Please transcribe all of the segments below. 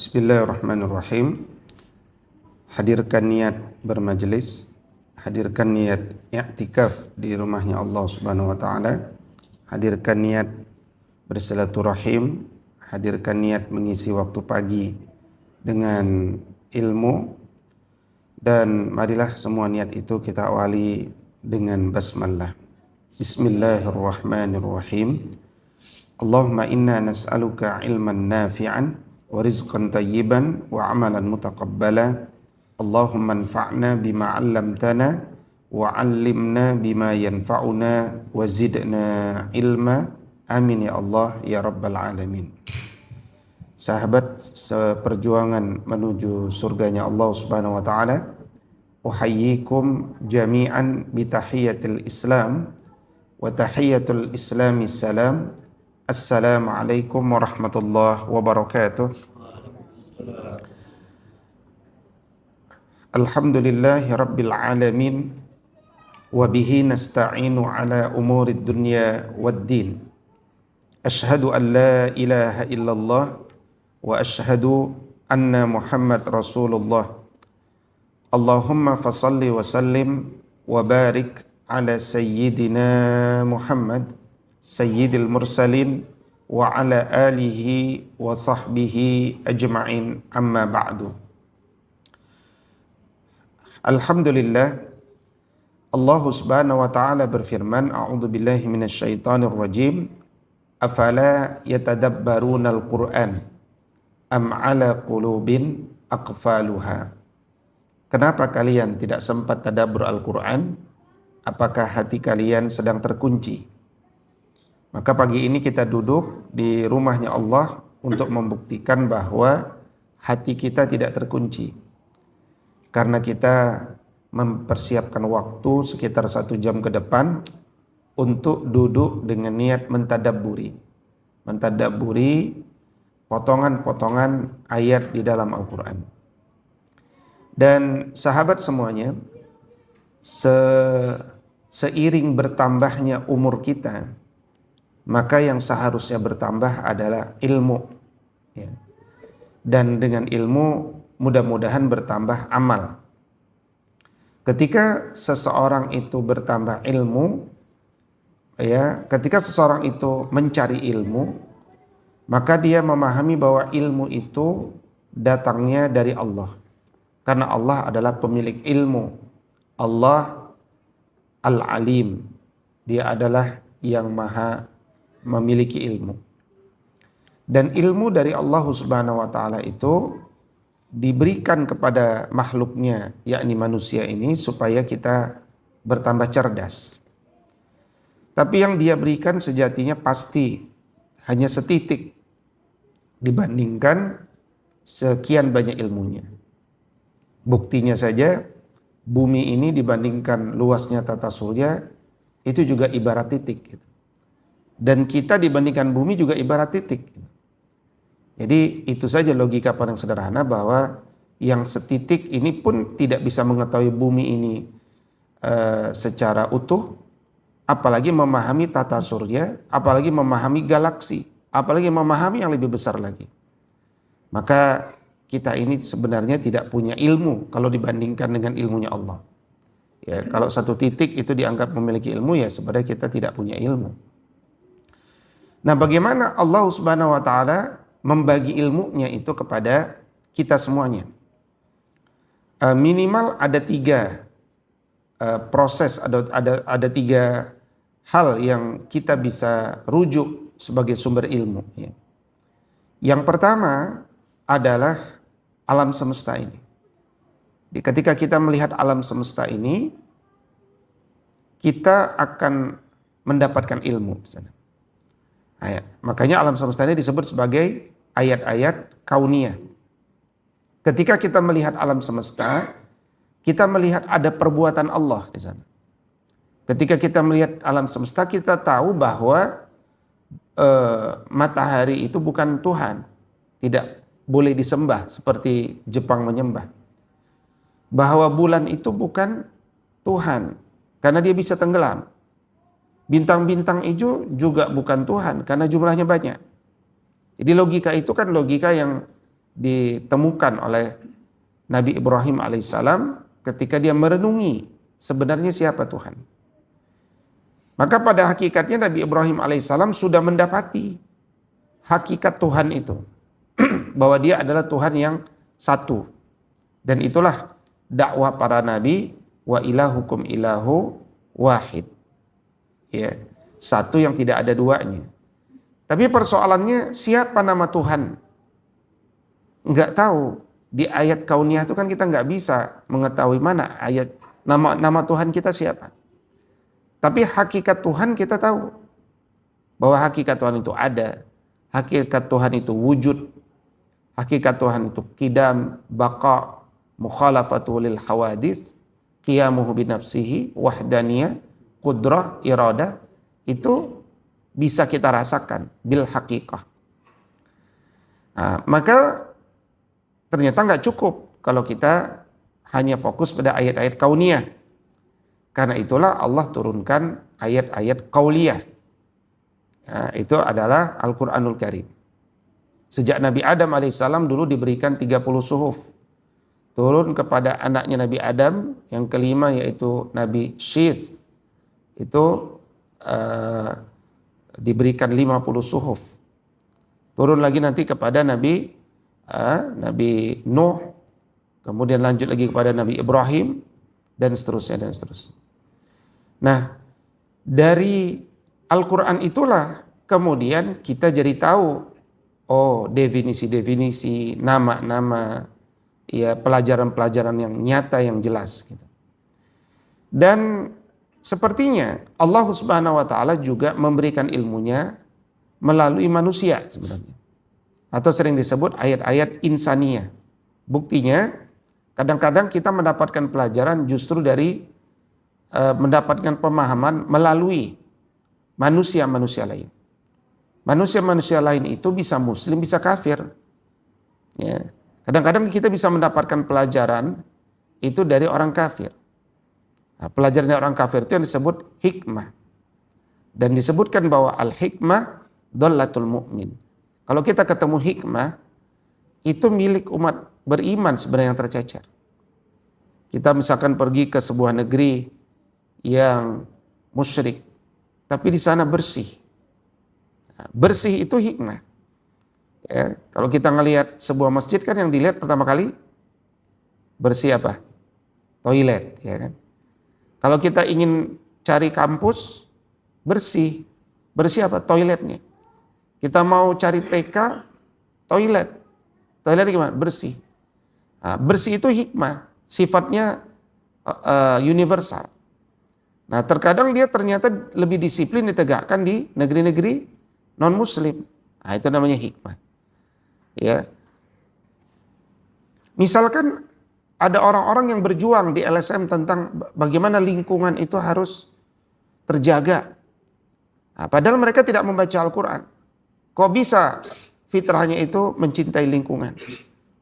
Bismillahirrahmanirrahim. Hadirkan niat bermajelis, hadirkan niat i'tikaf di rumahnya Allah Subhanahu wa taala, hadirkan niat bersilaturahim, hadirkan niat mengisi waktu pagi dengan ilmu, dan marilah semua niat itu kita awali dengan basmalah. Bismillahirrahmanirrahim. Allahumma inna nas'aluka ilman nafi'an wa rizqan tayyiban wa amalan mutaqabbala. Allahumma anfa'na bima 'allamtana wa 'allimna bima yanfa'una wa zidna ilma. Amin ya Allah ya rabbal alamin. Sahabat seperjuangan menuju surganya Allah Subhanahu wa taala, uhayyikum jami'an bi tahiyatil Islam wa tahiyatul Islami salam. Assalamualaikum warahmatullahi wabarakatuh. Alhamdulillahi rabbil alamin, wa bihi nasta'inu ala umurid dunya waddin. Ashhadu an la ilaha illallah wa ashhadu anna Muhammad Rasulullah. Allahumma fasalli wa sallim wa barik ala sayyidina Muhammad sayyidil mursalin wa ala alihi wa sahbihi ajma'in, amma ba'du. Alhamdulillah, Allah Subhanahu wa ta'ala berfirman, a'udzu billahi minasyaitonir rajim, afala yatadabbaruna al-Qur'an am ala qulubin aqfaluha. Kenapa kalian tidak sempat tadabbur Al-Quran? Apakah hati kalian sedang terkunci? Maka pagi ini kita duduk di rumahnya Allah untuk membuktikan bahwa hati kita tidak terkunci. Karena kita mempersiapkan waktu sekitar 1 jam ke depan untuk duduk dengan niat mentadabburi potongan-potongan ayat di dalam Al-Quran. Dan sahabat semuanya, seiring bertambahnya umur kita, maka yang seharusnya bertambah adalah ilmu, ya. Dan dengan ilmu mudah-mudahan bertambah amal. Ketika seseorang itu bertambah ilmu, ya, ketika seseorang itu mencari ilmu, maka dia memahami bahwa ilmu itu datangnya dari Allah. Karena Allah adalah pemilik ilmu. Allah Al-Alim. Dia adalah yang maha memiliki ilmu. Dan ilmu dari Allah Subhanahu wa taala itu diberikan kepada makhluknya, yakni manusia ini, supaya kita bertambah cerdas. Tapi yang dia berikan sejatinya pasti hanya setitik dibandingkan sekian banyak ilmunya. Buktinya saja, bumi ini dibandingkan luasnya tata surya itu juga ibarat titik gitu. Dan kita dibandingkan bumi juga ibarat titik. Jadi itu saja logika paling sederhana, bahwa yang setitik ini pun tidak bisa mengetahui bumi ini secara utuh, apalagi memahami tata surya, apalagi memahami galaksi, apalagi memahami yang lebih besar lagi. Maka kita ini sebenarnya tidak punya ilmu kalau dibandingkan dengan ilmunya Allah. Ya, kalau satu titik itu dianggap memiliki ilmu, ya sebenarnya kita tidak punya ilmu. Nah, bagaimana Allah Subhanahu wa taala membagi ilmunya itu kepada kita semuanya? Minimal ada 3 proses, ada 3 hal yang kita bisa rujuk sebagai sumber ilmu. Ya. Yang pertama adalah alam semesta ini. Ketika kita melihat alam semesta ini, kita akan mendapatkan ilmu di sana. Makanya alam semesta ini disebut sebagai ayat-ayat kauniyah. Ketika kita melihat alam semesta, kita melihat ada perbuatan Allah di sana. Ketika kita melihat alam semesta, kita tahu bahwa matahari itu bukan Tuhan, tidak boleh disembah seperti Jepang menyembah. Bahwa bulan itu bukan Tuhan, karena dia bisa tenggelam. Bintang-bintang itu juga bukan Tuhan karena jumlahnya banyak. Jadi logika itu kan logika yang ditemukan oleh Nabi Ibrahim alaihissalam ketika dia merenungi sebenarnya siapa Tuhan. Maka pada hakikatnya Nabi Ibrahim alaihissalam sudah mendapati hakikat Tuhan itu. Bahwa dia adalah Tuhan yang satu. Dan itulah dakwah para nabi, wa ilahukum ilahu wahid. Ya, satu yang tidak ada duanya. Tapi persoalannya siapa nama Tuhan? Enggak tahu. Di ayat kauniyah itu kan kita enggak bisa mengetahui mana ayat nama Tuhan kita siapa. Tapi hakikat Tuhan kita tahu. Bahwa hakikat Tuhan itu ada. Hakikat Tuhan itu wujud. Hakikat Tuhan itu qidam, baqa, mukhalafatu lil hawadits, qiyamuhu binafsihi, wahdaniyah, qudrah, iradah. Itu bisa kita rasakan bil haqiqah. Nah, maka ternyata nggak cukup kalau kita hanya fokus pada ayat-ayat kauniyah. Karena itulah Allah turunkan ayat-ayat qauliyah. Nah, itu adalah Al-Quranul Karim. Sejak Nabi Adam alaihissalam dulu diberikan 30 suhuf. Turun kepada anaknya Nabi Adam, yang kelima yaitu Nabi Syith. Itu diberikan 50 suhuf. Turun lagi nanti kepada Nabi Nuh, kemudian lanjut lagi kepada Nabi Ibrahim, dan seterusnya dan seterusnya. Nah, dari Al-Quran itulah kemudian kita jadi tahu definisi-definisi, nama-nama, ya pelajaran-pelajaran yang nyata, yang jelas gitu. Dan sepertinya Allah Subhanahu wa taala juga memberikan ilmunya melalui manusia sebenarnya. Atau sering disebut ayat-ayat insaniyah. Buktinya kadang-kadang kita mendapatkan pelajaran justru dari mendapatkan pemahaman melalui manusia-manusia lain. Manusia-manusia lain itu bisa muslim, bisa kafir. Ya. Kadang-kadang kita bisa mendapatkan pelajaran itu dari orang kafir. Nah, pelajaran dari orang kafir itu yang disebut hikmah. Dan disebutkan bahwa al-hikmah dhallatul mu'min. Kalau kita ketemu hikmah, itu milik umat beriman sebenarnya yang tercecer. Kita misalkan pergi ke sebuah negeri yang musyrik, tapi di sana bersih. Bersih itu hikmah. Ya, kalau kita ngelihat sebuah masjid kan yang dilihat pertama kali bersih apa? Toilet, ya kan? Kalau kita ingin cari kampus bersih, bersih apa? Toiletnya. Kita mau cari PK, toilet. Toiletnya gimana? Bersih. Nah, bersih itu hikmah, sifatnya universal. Nah, terkadang dia ternyata lebih disiplin ditegakkan di negeri-negeri non-muslim. Nah, itu namanya hikmah. Ya. Misalkan ada orang-orang yang berjuang di LSM tentang bagaimana lingkungan itu harus terjaga. Nah, padahal mereka tidak membaca Al-Quran. Kok bisa fitrahnya itu mencintai lingkungan?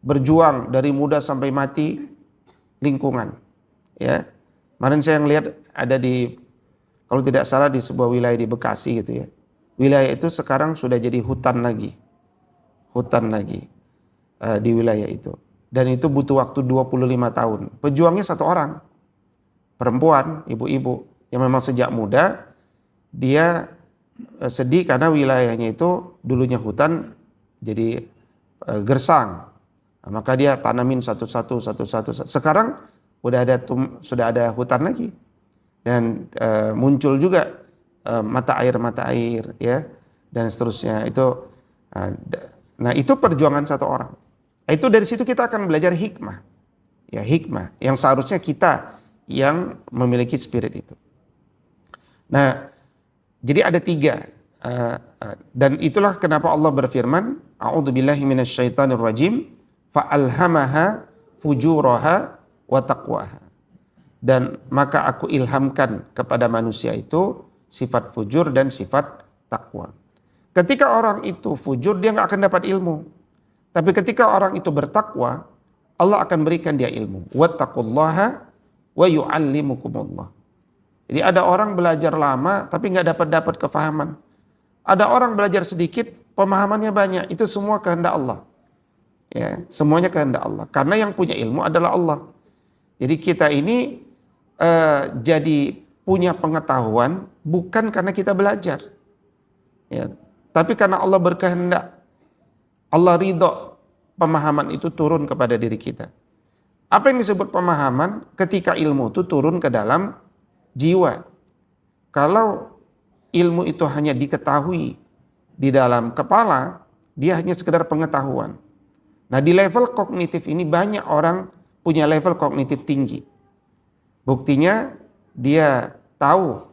Berjuang dari muda sampai mati lingkungan. Ya. Kemarin saya ngelihat ada di, kalau tidak salah di sebuah wilayah di Bekasi gitu ya. Wilayah itu sekarang sudah jadi hutan lagi. Hutan lagi di wilayah itu. Dan itu butuh waktu 25 tahun. Pejuangnya satu orang. Perempuan, ibu-ibu. Yang memang sejak muda dia sedih karena wilayahnya itu dulunya hutan jadi gersang. Nah, maka dia tanamin satu-satu. Sekarang sudah ada hutan lagi. Dan muncul juga mata air ya, dan seterusnya. Itu nah itu perjuangan satu orang. Itu dari situ kita akan belajar hikmah. Ya, hikmah yang seharusnya kita yang memiliki spirit itu. Nah, jadi ada 3 dan itulah kenapa Allah berfirman, a'udzubillahi minasyaitonirrajim, fa'alhamaha fujuraha wa taqwaha. Dan maka aku ilhamkan kepada manusia itu sifat fujur dan sifat takwa. Ketika orang itu fujur, dia nggak akan dapat ilmu. Tapi ketika orang itu bertakwa, Allah akan berikan dia ilmu. Wattaqullaha wa yu'allimukumullah. Jadi ada orang belajar lama tapi nggak dapat kefahaman. Ada orang belajar sedikit, pemahamannya banyak. Itu semua kehendak Allah. Ya, semuanya kehendak Allah. Karena yang punya ilmu adalah Allah. Jadi kita ini jadi punya pengetahuan bukan karena kita belajar, ya, tapi karena Allah berkehendak. Allah ridho pemahaman itu turun kepada diri kita. Apa yang disebut pemahaman? Ketika ilmu itu turun ke dalam jiwa. Kalau ilmu itu hanya diketahui di dalam kepala, dia hanya sekedar pengetahuan. Nah, di level kognitif ini banyak orang punya level kognitif tinggi. Buktinya dia tahu,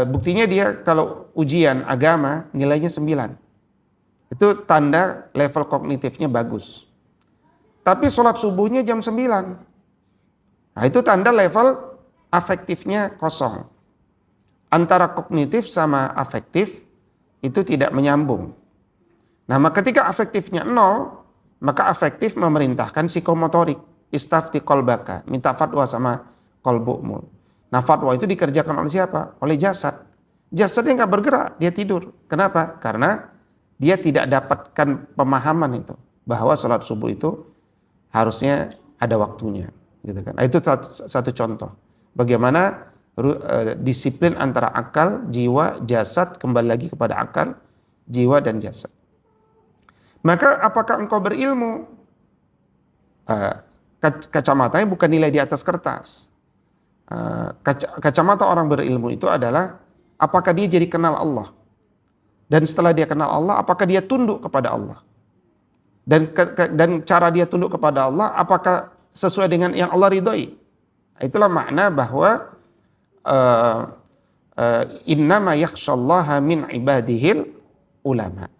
buktinya dia kalau ujian agama nilainya 9. Itu tanda level kognitifnya bagus. Tapi sholat subuhnya jam 9. Nah, itu tanda level afektifnya kosong. Antara kognitif sama afektif itu tidak menyambung. Nah, ketika afektifnya 0, maka afektif memerintahkan psikomotorik. Istafti qalbaka, minta fatwa sama qalbukmu. Nah, fatwa itu dikerjakan oleh siapa? Oleh jasad. Jasadnya nggak bergerak, dia tidur. Kenapa? Karena dia tidak dapatkan pemahaman itu bahwa sholat subuh itu harusnya ada waktunya, gitu kan? Itu satu contoh bagaimana disiplin antara akal, jiwa, jasad kembali lagi kepada akal, jiwa dan jasad. Maka apakah engkau berilmu? Kacamatanya bukan nilai di atas kertas. Kacamata orang berilmu itu adalah apakah dia jadi kenal Allah. Dan setelah dia kenal Allah, apakah dia tunduk kepada Allah? Dan cara dia tunduk kepada Allah, apakah sesuai dengan yang Allah ridhoi? Itulah makna bahwa innama yakhshallaha min ibadihil ulama.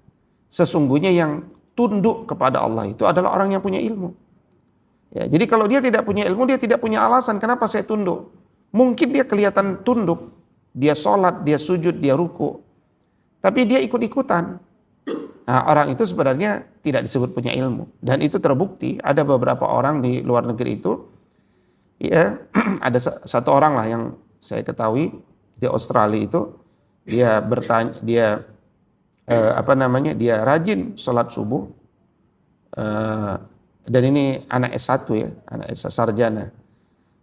Sesungguhnya yang tunduk kepada Allah itu adalah orang yang punya ilmu. Ya, jadi kalau dia tidak punya ilmu, dia tidak punya alasan kenapa saya tunduk. Mungkin dia kelihatan tunduk, dia sholat, dia sujud, dia ruku. Tapi dia ikut-ikutan. Nah, orang itu sebenarnya tidak disebut punya ilmu. Dan itu terbukti, ada beberapa orang di luar negeri itu, ya, ada satu orang lah yang saya ketahui di Australia itu, dia bertanya, dia dia rajin sholat subuh, dan ini anak S1 ya, anak S1 sarjana.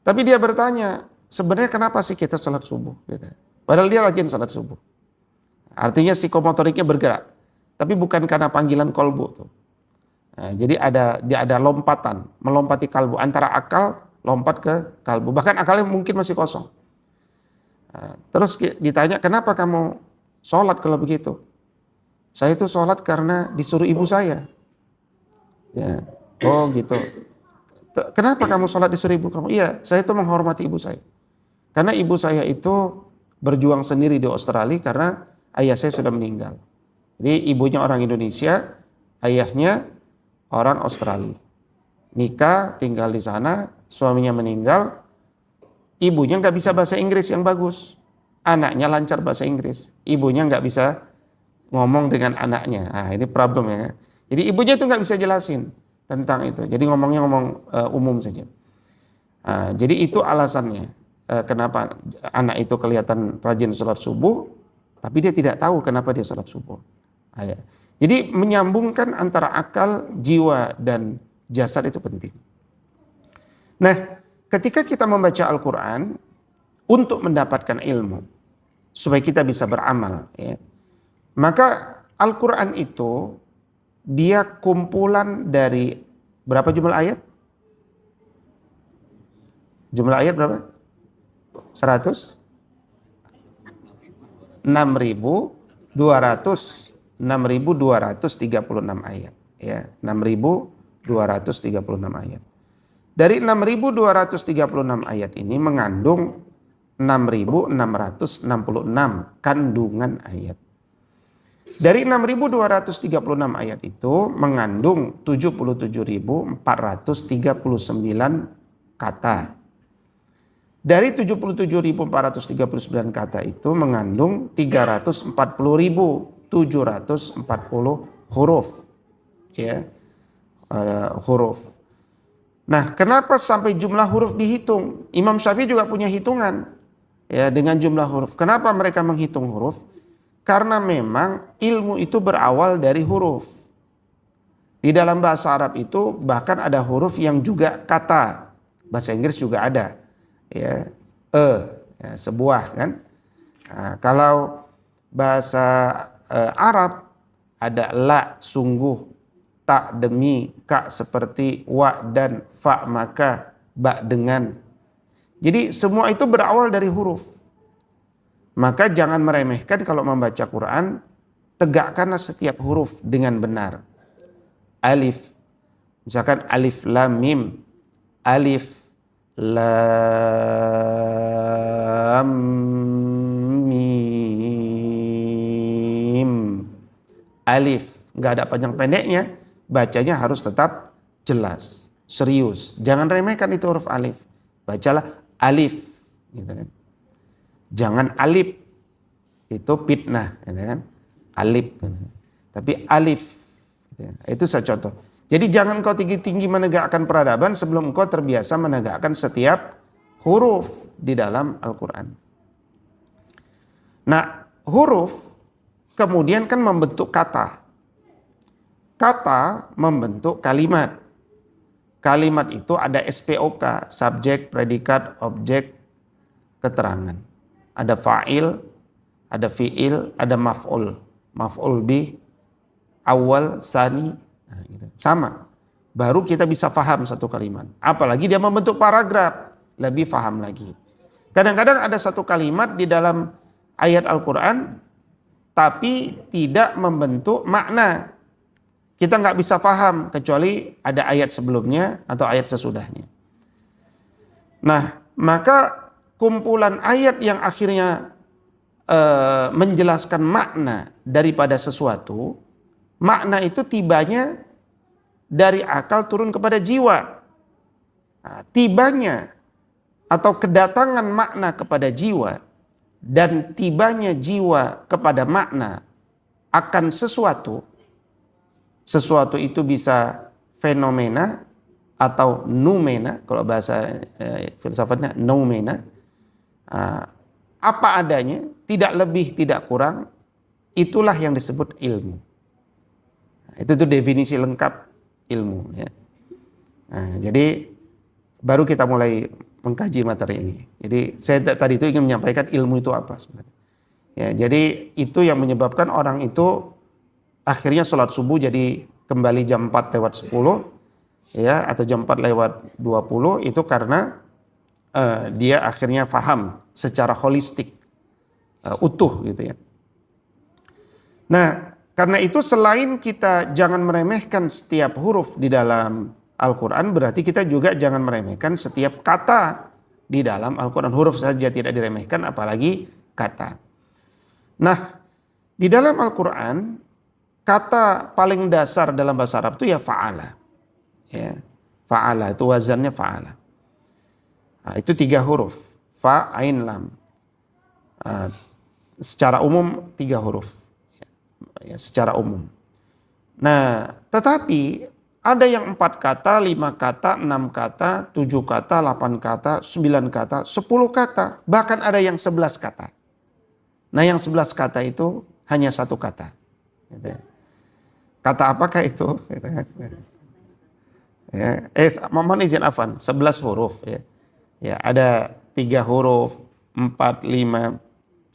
Tapi dia bertanya, sebenarnya kenapa sih kita sholat subuh? Gitu. Padahal dia rajin sholat subuh. Artinya psikomotoriknya bergerak, tapi bukan karena panggilan kolbu tuh. Nah, jadi ada lompatan, melompati kalbu antara akal lompat ke kalbu. Bahkan akalnya mungkin masih kosong. Nah, terus ditanya, kenapa kamu sholat kalau begitu? Saya itu sholat karena disuruh ibu saya. Ya, oh gitu. Kenapa kamu sholat disuruh ibu kamu? Iya, saya itu menghormati ibu saya. Karena ibu saya itu berjuang sendiri di Australia karena ayah saya sudah meninggal. Jadi ibunya orang Indonesia, ayahnya orang Australia. Nikah, tinggal di sana, suaminya meninggal, ibunya nggak bisa bahasa Inggris yang bagus. Anaknya lancar bahasa Inggris, ibunya nggak bisa ngomong dengan anaknya. Nah, ini problem ya. Jadi ibunya itu nggak bisa jelasin tentang itu. Jadi ngomongnya umum saja. Nah, jadi itu alasannya kenapa anak itu kelihatan rajin sholat subuh, tapi dia tidak tahu kenapa dia sholat subuh. Nah, ya. Jadi menyambungkan antara akal, jiwa, dan jasad itu penting. Nah, ketika kita membaca Al-Quran untuk mendapatkan ilmu, supaya kita bisa beramal, ya, maka Al-Quran itu dia kumpulan dari berapa jumlah ayat? Jumlah ayat berapa? 100? 6.236 ayat. Ya, 6.236 ayat. Dari 6.236 ayat ini mengandung 6.666 kandungan ayat. Dari 6.236 ayat itu mengandung 77.439 kata. Dari 77.439 kata itu mengandung 340.740 huruf. Ya, huruf. Nah, kenapa sampai jumlah huruf dihitung? Imam Syafi'i juga punya hitungan ya dengan jumlah huruf. Kenapa mereka menghitung huruf? Karena memang ilmu itu berawal dari huruf. Di dalam bahasa Arab itu bahkan ada huruf yang juga kata. Bahasa Inggris juga ada. Ya, ya, sebuah kan. Nah, kalau bahasa Arab ada la sungguh, tak demi, ka seperti, wa dan, fa maka, ba dengan. Jadi semua itu berawal dari huruf. Maka jangan meremehkan kalau membaca Quran, tegakkanlah setiap huruf dengan benar. Alif, misalkan alif lam mim, alif lam mim, alif, nggak ada panjang pendeknya, bacanya harus tetap jelas, serius, jangan remehkan itu huruf alif, bacalah alif, gitu kan. Jangan alif, itu fitnah, gitu kan. Alif, tapi alif. Itu saya contoh. Jadi jangan kau tinggi-tinggi menegakkan peradaban sebelum kau terbiasa menegakkan setiap huruf di dalam Al-Quran. Nah, huruf kemudian kan membentuk kata. Kata membentuk kalimat. Kalimat itu ada SPOK, subjek, predikat, objek, keterangan. Ada fa'il, ada fi'il, ada maf'ul. Maf'ul bih, awal, sani, nah, gitu. Sama. Baru kita bisa paham satu kalimat. Apalagi dia membentuk paragraf, lebih paham lagi. Kadang-kadang ada satu kalimat di dalam ayat Al-Quran, tapi tidak membentuk makna. Kita nggak bisa paham kecuali ada ayat sebelumnya atau ayat sesudahnya. Nah, maka kumpulan ayat yang akhirnya menjelaskan makna daripada sesuatu, makna itu tibanya dari akal turun kepada jiwa. Nah, tibanya atau kedatangan makna kepada jiwa dan tibanya jiwa kepada makna akan sesuatu. Sesuatu itu bisa fenomena atau noumena, kalau bahasa filsafatnya noumena. Apa adanya, tidak lebih, tidak kurang, itulah yang disebut ilmu. Itu tuh definisi lengkap ilmu. Ya. Nah, jadi baru kita mulai mengkaji materi ini. Jadi saya tadi itu ingin menyampaikan ilmu itu apa sebenarnya. Ya, jadi itu yang menyebabkan orang itu akhirnya sholat subuh jadi kembali jam 4 lewat 10 ya, atau jam 4 lewat 20, itu karena dia akhirnya paham secara holistik, utuh gitu ya. Nah, karena itu selain kita jangan meremehkan setiap huruf di dalam Al-Quran, berarti kita juga jangan meremehkan setiap kata di dalam Al-Quran. Huruf saja tidak diremehkan, apalagi kata. Nah, di dalam Al-Quran, kata paling dasar dalam bahasa Arab itu ya fa'ala. Ya, fa'ala itu wazannya fa'ala. Nah, itu 3 huruf. Fa, ain, lam. Secara umum 3 huruf. Ya, secara umum. Nah, tetapi ada yang 4 kata, 5 kata, 6 kata, 7 kata, 8 kata, 9 kata, 10 kata. Bahkan ada yang 11 kata. Nah, yang 11 kata itu hanya 1 kata. Kata apakah itu? Ya, mohon izin afan, 11 huruf. Ya. Ya, ada 3 huruf, 4, 5,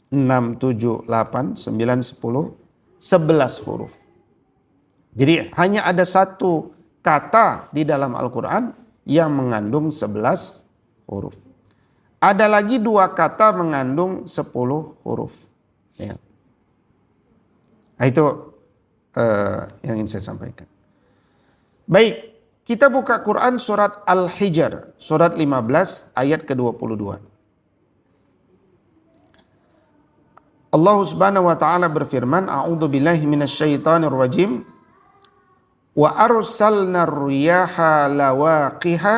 6, 7, 8, 9, 10, 11 huruf. Jadi hanya ada 1 kata di dalam Al-Quran yang mengandung 11 huruf. Ada lagi 2 kata mengandung 10 huruf. Ya. Nah, itu yang ingin saya sampaikan. Baik. Kita buka Quran surat Al-Hijr, surat 15 ayat ke-22. Allah Subhanahu wa taala berfirman, A'udzu billahi minasyaitonir rajim. Wa arsalna ar-riyaha lawaqiha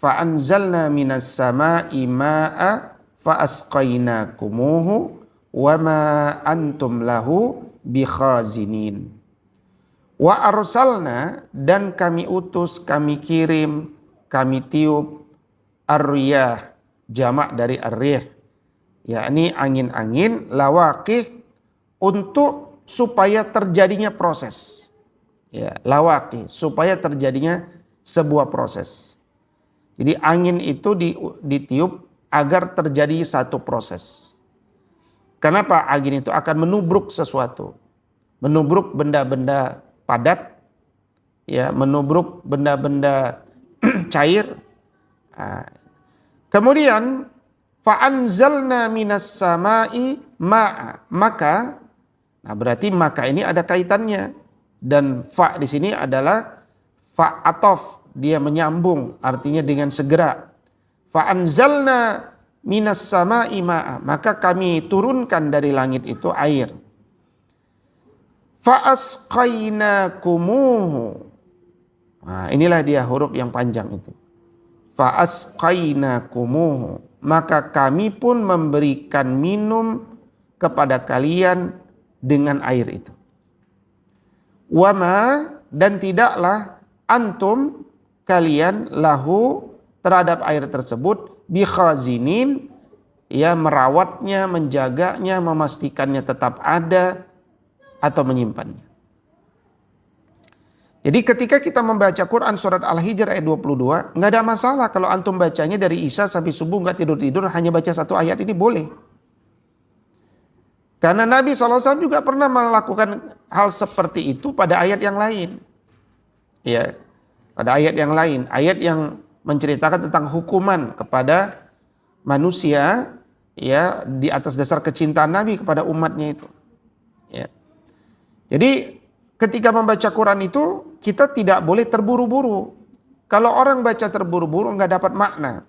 fa anzalna minas sama'i ma'a fa asqaynakumuhu wa ma antum lahu bikhazinin. Wa arsalna, dan kami utus, kami kirim, kami tiup ar-riyah, jamak dari ar-rih, yakni angin-angin, lawaqih, untuk supaya terjadinya proses. Ya, lawaqih, supaya terjadinya sebuah proses. Jadi angin itu ditiup agar terjadi satu proses. Kenapa? Angin itu akan menubruk sesuatu. Menubruk benda-benda padat, ya, menubruk benda-benda cair. Nah, kemudian fa'anzalna minas sama'i ma'a. Maka, nah berarti maka ini ada kaitannya. Dan fa di sini adalah fa atof, dia menyambung, artinya dengan segera. Fa'anzalna minas sama'i ma'a. Maka kami turunkan dari langit itu air. Fa'asqainakumuhu. Nah, inilah dia huruf yang panjang itu. Fa'asqainakumuhu. Maka kami pun memberikan minum kepada kalian dengan air itu. Wama, dan tidaklah antum kalian lahu terhadap air tersebut bikhazinin, ya, merawatnya, menjaganya, memastikannya tetap ada atau menyimpannya. Jadi ketika kita membaca Quran surat Al-Hijr ayat 22, nggak ada masalah kalau antum bacanya dari Isya sampai subuh nggak tidur-tidur, hanya baca satu ayat, ini boleh. Karena Nabi SAW juga pernah melakukan hal seperti itu pada ayat yang lain. Ya, pada ayat yang lain, ayat yang menceritakan tentang hukuman kepada manusia, ya, di atas dasar kecintaan Nabi kepada umatnya itu. Ya. Jadi ketika membaca Quran itu kita tidak boleh terburu-buru. Kalau orang baca terburu-buru nggak dapat makna.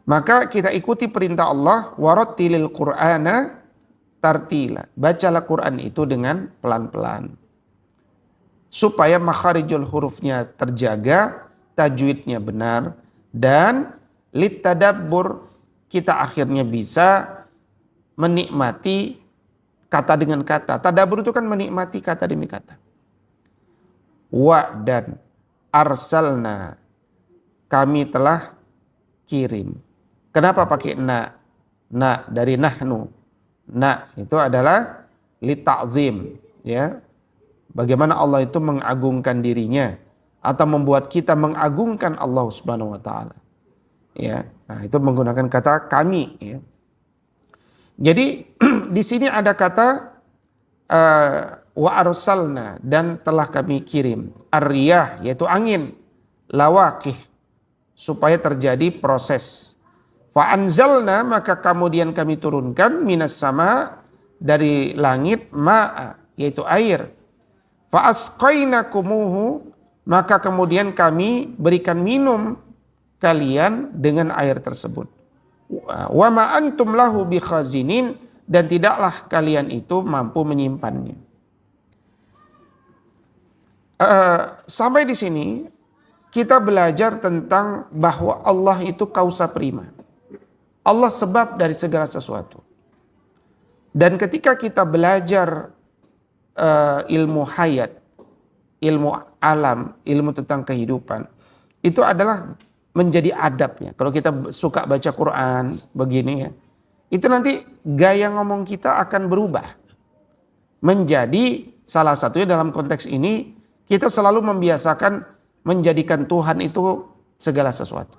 Maka kita ikuti perintah Allah, warattilil Qur'ana tartila. Bacalah Quran itu dengan pelan-pelan. Supaya makharijul hurufnya terjaga, tajwidnya benar, dan litadabbur, kita akhirnya bisa menikmati kata dengan kata. Tadabbur itu kan menikmati kata demi kata. Wa dan arsalna, kami telah kirim. Kenapa pakai na? Na dari nahnu. Na itu adalah li ta'zim, ya. Bagaimana Allah itu mengagungkan dirinya atau membuat kita mengagungkan Allah Subhanahu wa taala. Ya. Nah, itu menggunakan kata kami, ya. Jadi di sini ada kata wa arsalna, dan telah kami kirim. Ar-riyah yaitu angin, lawaqih, supaya terjadi proses. Fa anzalna, maka kemudian kami turunkan minas sama, dari langit, ma'a yaitu air. Fa asqainakumuhu, maka kemudian kami berikan minum kalian dengan air tersebut. Wa ma antum lahu bikhazinin, dan tidaklah kalian itu mampu menyimpannya. Sampai di sini kita belajar tentang bahwa Allah itu kausa prima. Allah sebab dari segala sesuatu. Dan ketika kita belajar ilmu hayat, ilmu alam, ilmu tentang kehidupan, itu adalah menjadi adabnya. Kalau kita suka baca Quran begini, ya, itu nanti gaya ngomong kita akan berubah. Menjadi salah satunya dalam konteks ini, kita selalu membiasakan menjadikan Tuhan itu segala sesuatu.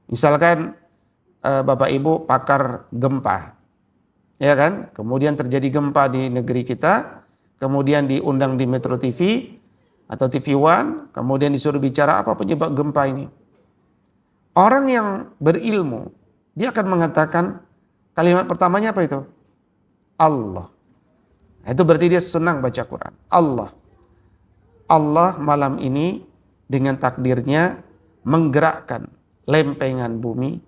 Misalkan Bapak Ibu pakar gempa, ya kan? Kemudian terjadi gempa di negeri kita, kemudian diundang di Metro TV atau TV One, kemudian disuruh bicara apa penyebab gempa ini. Orang yang berilmu, dia akan mengatakan kalimat pertamanya apa itu? Allah. Itu berarti dia senang baca Quran. Allah. Allah malam ini dengan takdirnya menggerakkan lempengan bumi,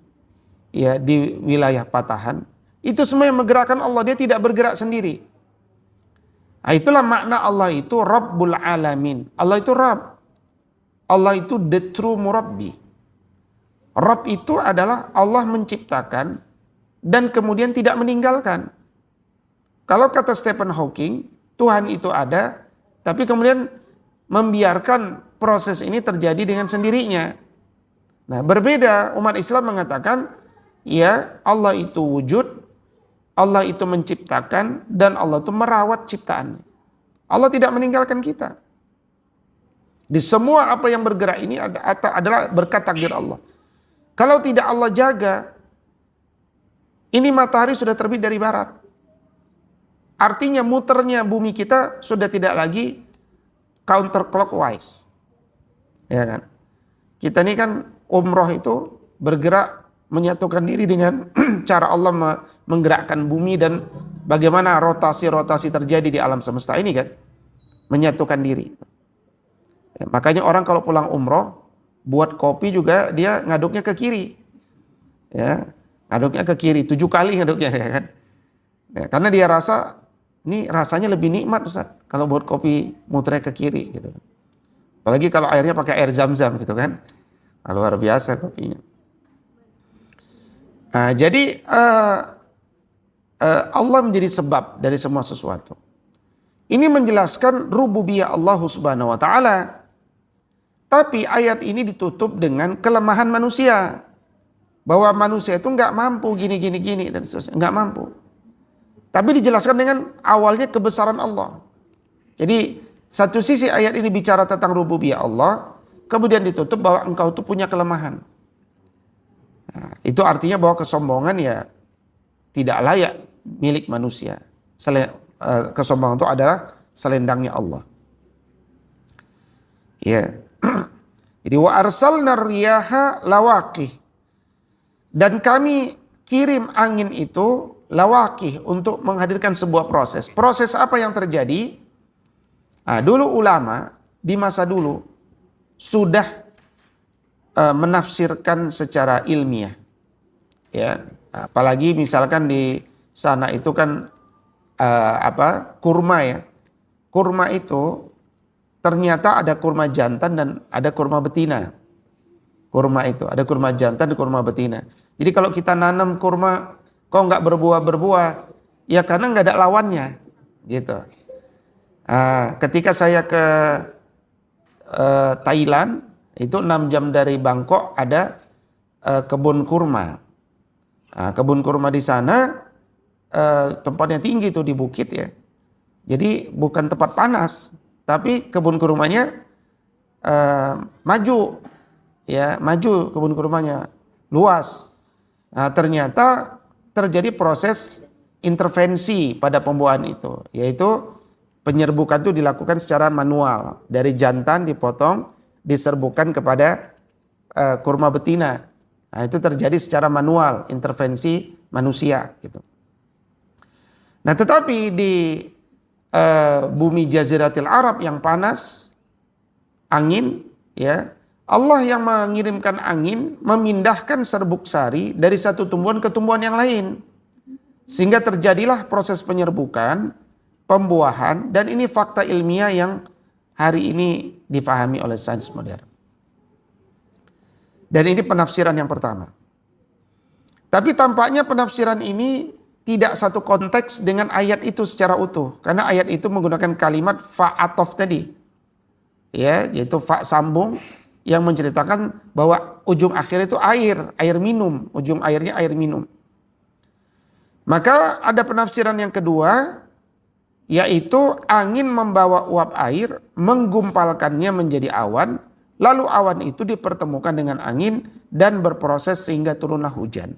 ya, di wilayah patahan. Itu semua yang menggerakkan Allah, dia tidak bergerak sendiri. Nah, itulah makna Allah itu Rabbul Alamin. Allah itu Rabb. Allah itu the true Murabbi. Rabb itu adalah Allah menciptakan dan kemudian tidak meninggalkan. Kalau kata Stephen Hawking, Tuhan itu ada, tapi kemudian membiarkan proses ini terjadi dengan sendirinya. Nah, berbeda umat Islam mengatakan, ya, Allah itu wujud, Allah itu menciptakan, dan Allah itu merawat ciptaannya. Allah tidak meninggalkan kita. Di semua apa yang bergerak ini adalah berkat takdir Allah. Kalau tidak Allah jaga, ini matahari sudah terbit dari barat. Artinya muternya bumi kita sudah tidak lagi counterclockwise. Ya kan? Kita ini kan umroh itu bergerak menyatukan diri dengan cara Allah menggerakkan bumi dan bagaimana rotasi-rotasi terjadi di alam semesta ini kan. Menyatukan diri. Ya, makanya orang kalau pulang umroh buat kopi juga dia ngaduknya ke kiri. Ya, ngaduknya ke kiri 7 kali ngaduknya ya kan. Ya, karena dia rasa ini rasanya lebih nikmat Ustaz kalau buat kopi muternya ke kiri gitu. Apalagi kalau airnya pakai air zam-zam gitu kan. Luar biasa kopinya. Nah, jadi Allah menjadi sebab dari semua sesuatu. Ini menjelaskan rububiyah Allah Subhanahu wa taala. Tapi ayat ini ditutup dengan kelemahan manusia. Bahwa manusia itu nggak mampu gini dan seterusnya, nggak mampu. Tapi dijelaskan dengan awalnya kebesaran Allah. Jadi satu sisi ayat ini bicara tentang rububiyah Allah, kemudian ditutup bahwa engkau itu punya kelemahan. Nah, itu artinya bahwa kesombongan ya tidak layak milik manusia. Kesombongan itu adalah selendangnya Allah. Ya. Jadi wa arsalna riyaha lawaqih. Dan kami kirim angin itu lawaqih untuk menghadirkan sebuah proses. Proses apa yang terjadi? Nah, dulu ulama di masa dulu sudah menafsirkan secara ilmiah. Ya, apalagi misalkan di sana itu kan kurma ya. Kurma itu ternyata ada kurma jantan dan ada kurma betina. Kurma itu ada kurma jantan dan kurma betina. Jadi kalau kita nanam kurma kok nggak berbuah, ya karena nggak ada lawannya, gitu. Ketika saya ke Thailand, itu 6 jam dari Bangkok ada kebun kurma. Kebun kurma di sana tempatnya tinggi tuh di bukit ya. Jadi bukan tempat panas, tapi kebun kurmanya maju, ya maju kebun kurmanya luas. Nah, ternyata terjadi proses intervensi pada pembuahan itu, yaitu penyerbukan itu dilakukan secara manual. Dari jantan dipotong, diserbukan kepada kurma betina. Nah, itu terjadi secara manual, intervensi manusia gitu. Nah, tetapi di bumi Jaziratul Arab yang panas, angin ya, Allah yang mengirimkan angin memindahkan serbuk sari dari satu tumbuhan ke tumbuhan yang lain. Sehingga terjadilah proses penyerbukan, pembuahan, dan ini fakta ilmiah yang hari ini difahami oleh sains modern. Dan ini penafsiran yang pertama. Tapi tampaknya penafsiran ini tidak satu konteks dengan ayat itu secara utuh. Karena ayat itu menggunakan kalimat fa'atof tadi. Ya, yaitu fa' sambung yang menceritakan bahwa ujung akhir itu air minum. Ujung airnya air minum. Maka ada penafsiran yang kedua, yaitu angin membawa uap air, menggumpalkannya menjadi awan, lalu awan itu dipertemukan dengan angin dan berproses sehingga turunlah hujan.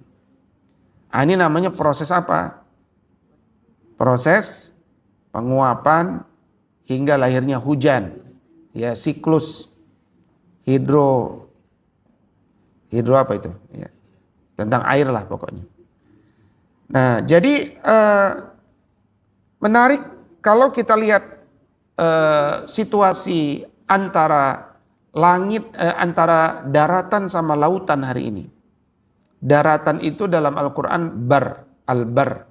Ini namanya proses apa? Proses penguapan hingga lahirnya hujan. Ya, siklus hidro apa itu? Ya, tentang air lah pokoknya. Nah, jadi menarik kalau kita lihat situasi antara antara daratan sama lautan hari ini. Daratan itu dalam Al-Quran al-bar.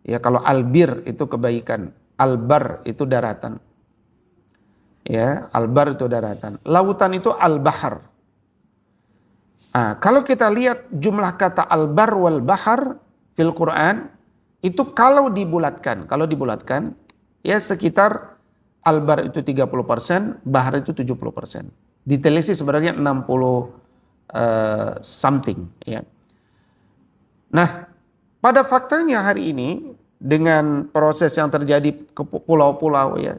Ya, kalau albir itu kebaikan, al-bar itu daratan. Ya, al-bar itu daratan. Lautan itu al-bahar. Nah, kalau kita lihat jumlah kata al-bar wal bahar fil Quran itu kalau dibulatkan ya sekitar al-bar itu 30%, bahar itu 70%. Detailnya sih sebenarnya 60 something ya. Nah, pada faktanya hari ini dengan proses yang terjadi ke pulau-pulau ya,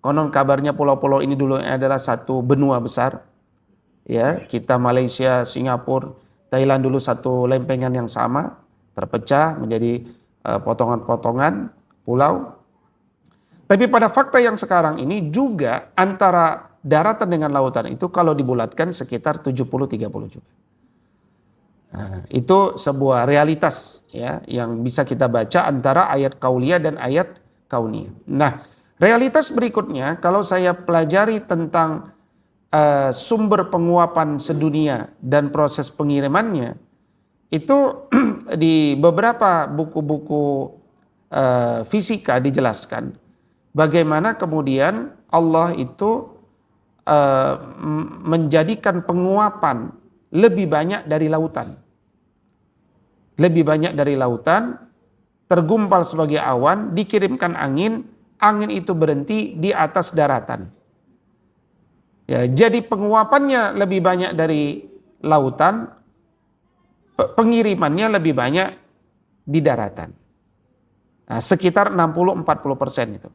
Konon kabarnya pulau-pulau ini dulu adalah satu benua besar. Ya, kita Malaysia, Singapura, Thailand dulu satu lempengan yang sama, terpecah menjadi potongan-potongan pulau. Tapi pada fakta yang sekarang ini juga antara daratan dengan lautan itu kalau dibulatkan sekitar 70-30 juga. Nah, itu sebuah realitas ya yang bisa kita baca antara ayat kauliyah dan ayat kauniyah. Nah, realitas berikutnya kalau saya pelajari tentang sumber penguapan sedunia dan proses pengirimannya itu di beberapa buku-buku fisika dijelaskan bagaimana kemudian Allah itu menjadikan penguapan lebih banyak dari lautan. Lebih banyak dari lautan, tergumpal sebagai awan, dikirimkan angin, angin itu berhenti di atas daratan. Ya, jadi penguapannya lebih banyak dari lautan, pengirimannya lebih banyak di daratan. Nah, sekitar 60-40% itu.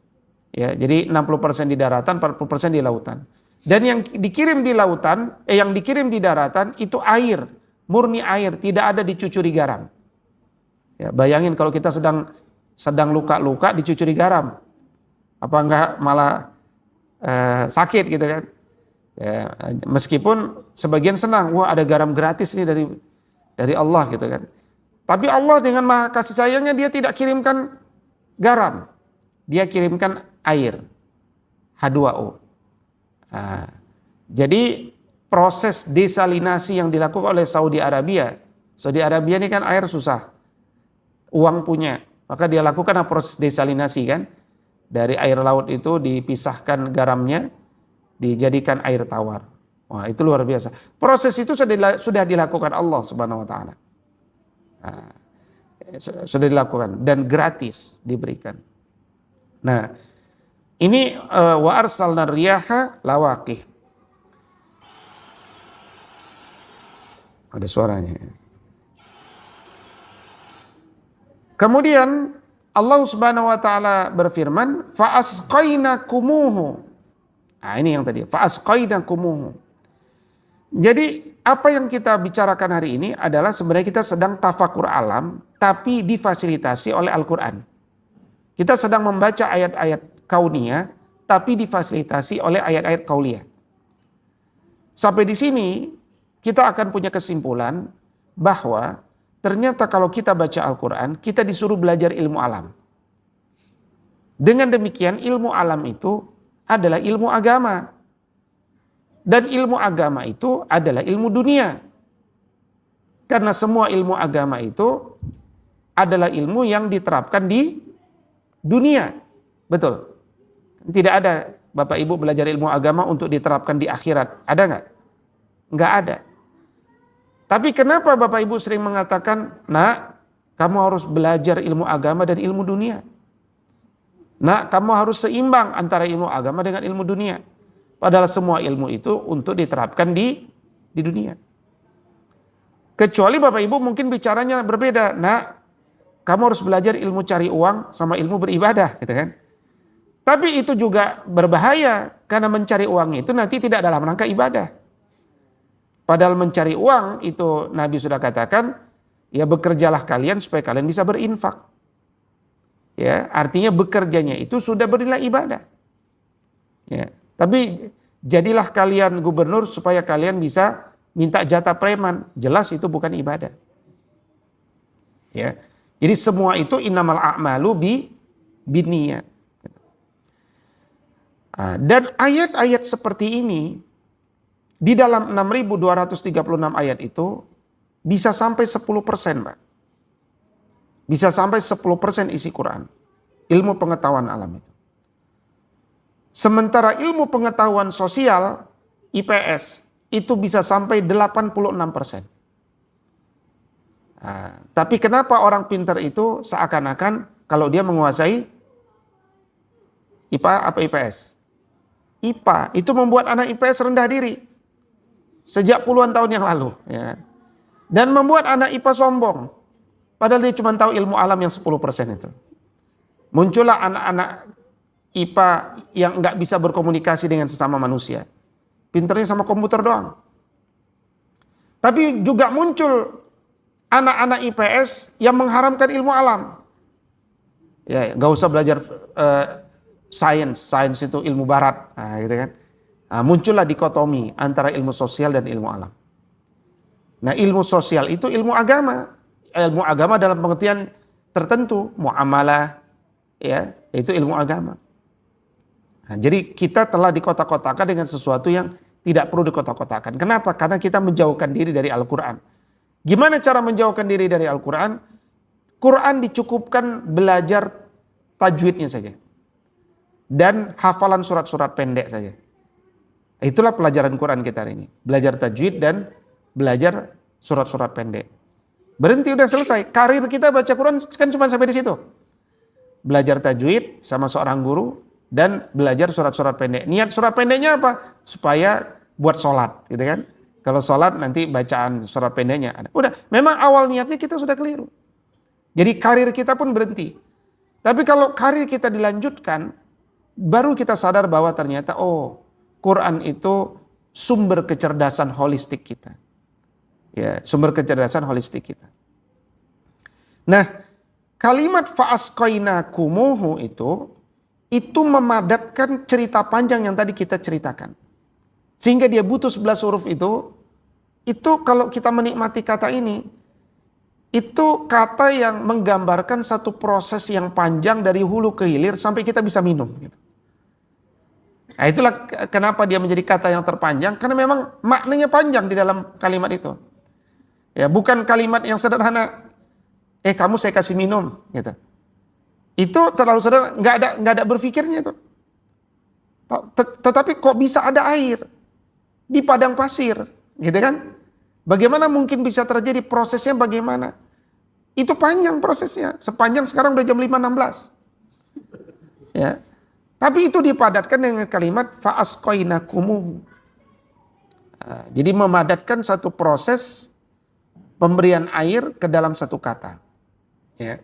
Ya, jadi 60% di daratan, 40% di lautan. Dan yang dikirim di lautan, yang dikirim di daratan itu air, murni air, tidak ada dicucuri garam. Ya, bayangin kalau kita sedang luka-luka dicucuri garam, apa enggak malah sakit gitu kan? Ya, meskipun sebagian senang, wah ada garam gratis nih dari Allah gitu kan. Tapi Allah dengan maha kasih sayangnya dia tidak kirimkan garam, dia kirimkan air H2O. Nah, jadi proses desalinasi yang dilakukan oleh Saudi Arabia ini kan air susah, uang punya, maka dia lakukan proses desalinasi kan, dari air laut itu dipisahkan garamnya, dijadikan air tawar. Wah, itu luar biasa. Proses itu sudah dilakukan Allah Subhanahu wa taala. Nah, sudah dilakukan dan gratis diberikan. Nah, ini wa arsalna riyaha lawaqih. Ada suaranya. Kemudian Allah Subhanahu wa taala berfirman, fa asqainakumuhu. Nah, ini yang tadi, fa asqainakumuhu. Jadi apa yang kita bicarakan hari ini adalah sebenarnya kita sedang tafakur alam tapi difasilitasi oleh Al-Qur'an. Kita sedang membaca ayat-ayat kauniyah tapi difasilitasi oleh ayat-ayat kauliyah. Sampai di sini kita akan punya kesimpulan bahwa ternyata kalau kita baca Al-Quran, kita disuruh belajar ilmu alam. Dengan demikian ilmu alam itu adalah ilmu agama. Dan ilmu agama itu adalah ilmu dunia. Karena semua ilmu agama itu adalah ilmu yang diterapkan di dunia. Betul. Tidak ada Bapak Ibu belajar ilmu agama untuk diterapkan di akhirat. Ada nggak? Nggak ada. Tapi kenapa Bapak Ibu sering mengatakan, nak, kamu harus belajar ilmu agama dan ilmu dunia. Nak, kamu harus seimbang antara ilmu agama dengan ilmu dunia. Padahal semua ilmu itu untuk diterapkan di dunia. Kecuali Bapak Ibu mungkin bicaranya berbeda. Nak, kamu harus belajar ilmu cari uang sama ilmu beribadah, gitu kan? Tapi itu juga berbahaya karena mencari uang itu nanti tidak dalam rangka ibadah. Padahal mencari uang itu Nabi sudah katakan, ya bekerjalah kalian supaya kalian bisa berinfak. Ya, artinya bekerjanya itu sudah bernilai ibadah. Ya, tapi jadilah kalian gubernur supaya kalian bisa minta jatah preman. Jelas itu bukan ibadah. Ya. Jadi semua itu innamal a'malu binniyat. Dan ayat-ayat seperti ini di dalam 6.236 ayat itu bisa sampai 10%, Pak. Bisa sampai 10% isi Quran. Ilmu pengetahuan alam itu. Sementara ilmu pengetahuan sosial, IPS, itu bisa sampai 86%. Tapi kenapa orang pintar itu seakan-akan kalau dia menguasai IPA apa IPS? IPA itu membuat anak IPS rendah diri. Sejak puluhan tahun yang lalu. Ya. Dan membuat anak IPA sombong. Padahal dia cuma tahu ilmu alam yang 10% itu. Muncullah anak-anak IPA yang nggak bisa berkomunikasi dengan sesama manusia. Pinternya sama komputer doang. Tapi juga muncul anak-anak IPS yang mengharamkan ilmu alam. Ya, nggak usah belajar sains itu ilmu barat, nah, gitu kan. Nah, muncullah dikotomi antara ilmu sosial dan ilmu alam. Nah, ilmu sosial itu ilmu agama dalam pengertian tertentu, muamalah, ya, itu ilmu agama. Nah, jadi kita telah dikotak-kotakan dengan sesuatu yang tidak perlu dikotak-kotakan. Kenapa? Karena kita menjauhkan diri dari Al-Quran. Gimana cara menjauhkan diri dari Al-Quran? Quran dicukupkan belajar tajwidnya saja. Dan hafalan surat-surat pendek saja. Itulah pelajaran Quran kita hari ini. Belajar tajwid dan belajar surat-surat pendek. Berhenti, udah selesai. Karir kita baca Quran kan cuma sampai di situ. Belajar tajwid sama seorang guru dan belajar surat-surat pendek. Niat surat pendeknya apa? Supaya buat sholat, gitu kan? Kalau sholat nanti bacaan surat pendeknya ada. Udah, memang awal niatnya kita sudah keliru. Jadi karir kita pun berhenti. Tapi kalau karir kita dilanjutkan, baru kita sadar bahwa ternyata Quran itu sumber kecerdasan holistik kita. Ya, sumber kecerdasan holistik kita. Nah, kalimat fa'asqainakumuhu itu memadatkan cerita panjang yang tadi kita ceritakan. Sehingga dia butuh 11 huruf itu kalau kita menikmati kata ini, itu kata yang menggambarkan satu proses yang panjang dari hulu ke hilir sampai kita bisa minum. Gitu. Nah, itulah kenapa dia menjadi kata yang terpanjang, karena memang maknanya panjang di dalam kalimat itu. Ya, bukan kalimat yang sederhana, kamu saya kasih minum, gitu. Itu terlalu sederhana, nggak ada berpikirnya itu. Tetapi kok bisa ada air di padang pasir, gitu kan? Bagaimana mungkin bisa terjadi, prosesnya bagaimana? Itu panjang prosesnya, sepanjang sekarang udah jam 5.16. Ya. Tapi itu dipadatkan dengan kalimat fa'asqainakumuhu. Jadi memadatkan satu proses pemberian air ke dalam satu kata. Ya.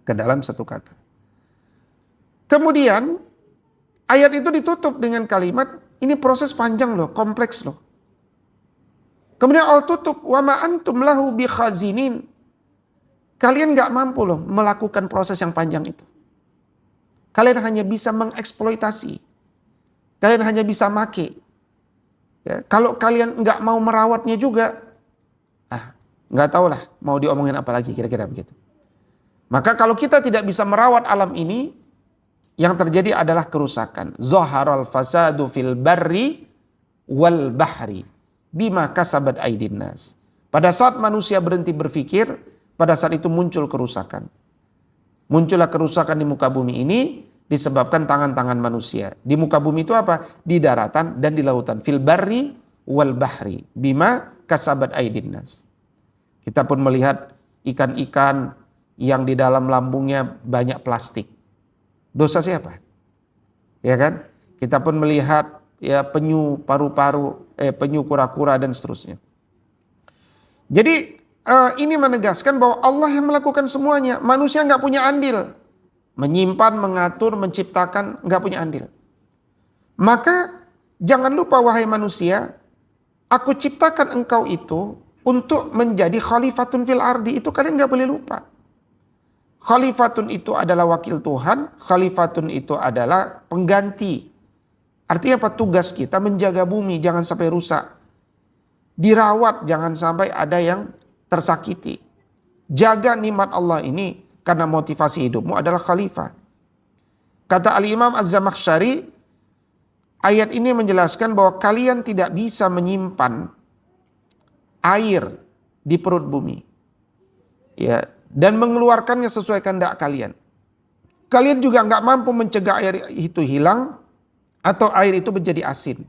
Ke dalam satu kata. Kemudian ayat itu ditutup dengan kalimat, ini proses panjang loh, kompleks loh. Kemudian Allah tutup, wa ma antum lahu bikhazinin. Kalian gak mampu loh melakukan proses yang panjang itu. Kalian hanya bisa mengeksploitasi. Kalian hanya bisa make. Ya, kalau kalian gak mau merawatnya juga, gak tahulah mau diomongin apa lagi, kira-kira begitu. Maka kalau kita tidak bisa merawat alam ini, yang terjadi adalah kerusakan. Zaharal fasadu fil barri wal bahri bima kasabat aydin nas. Pada saat manusia berhenti berpikir, pada saat itu muncul kerusakan. Muncullah kerusakan di muka bumi ini disebabkan tangan-tangan manusia. Di muka bumi itu apa? Di daratan dan di lautan. Fil barri wal bahri bima kasabat aydin nas. Kita pun melihat ikan-ikan yang di dalam lambungnya banyak plastik. Dosa siapa? Ya kan? Kita pun melihat ya penyu paru-paru, penyu kura-kura dan seterusnya. Jadi ini menegaskan bahwa Allah yang melakukan semuanya. Manusia nggak punya andil. Menyimpan, mengatur, menciptakan, nggak punya andil. Maka jangan lupa wahai manusia, aku ciptakan engkau itu untuk menjadi khalifatun fil ardi. Itu kalian nggak boleh lupa. Khalifatun itu adalah wakil Tuhan, khalifatun itu adalah pengganti. Artinya apa? Tugas kita menjaga bumi, jangan sampai rusak. Dirawat, jangan sampai ada yang tersakiti. Jaga nikmat Allah ini, karena motivasi hidupmu adalah khalifah. Kata Al-Imam Az-Zamakhsyari, ayat ini menjelaskan bahwa kalian tidak bisa menyimpan air di perut bumi. Ya, dan mengeluarkannya sesuai kehendak kalian. Kalian juga nggak mampu mencegah air itu hilang atau air itu menjadi asin.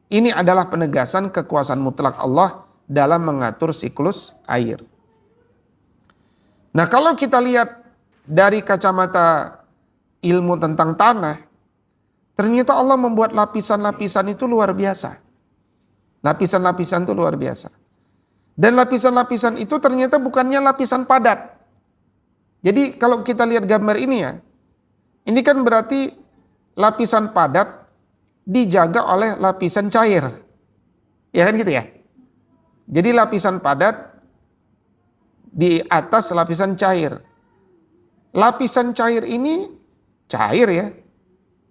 Ini adalah penegasan kekuasaan mutlak Allah dalam mengatur siklus air. Nah, kalau kita lihat dari kacamata ilmu tentang tanah, ternyata Allah membuat lapisan-lapisan itu luar biasa. Lapisan-lapisan itu luar biasa. Dan lapisan-lapisan itu ternyata bukannya lapisan padat. Jadi kalau kita lihat gambar ini ya, Ini kan berarti lapisan padat dijaga oleh lapisan cair. Ya kan gitu ya. Jadi lapisan padat di atas lapisan cair. Lapisan cair ini cair ya.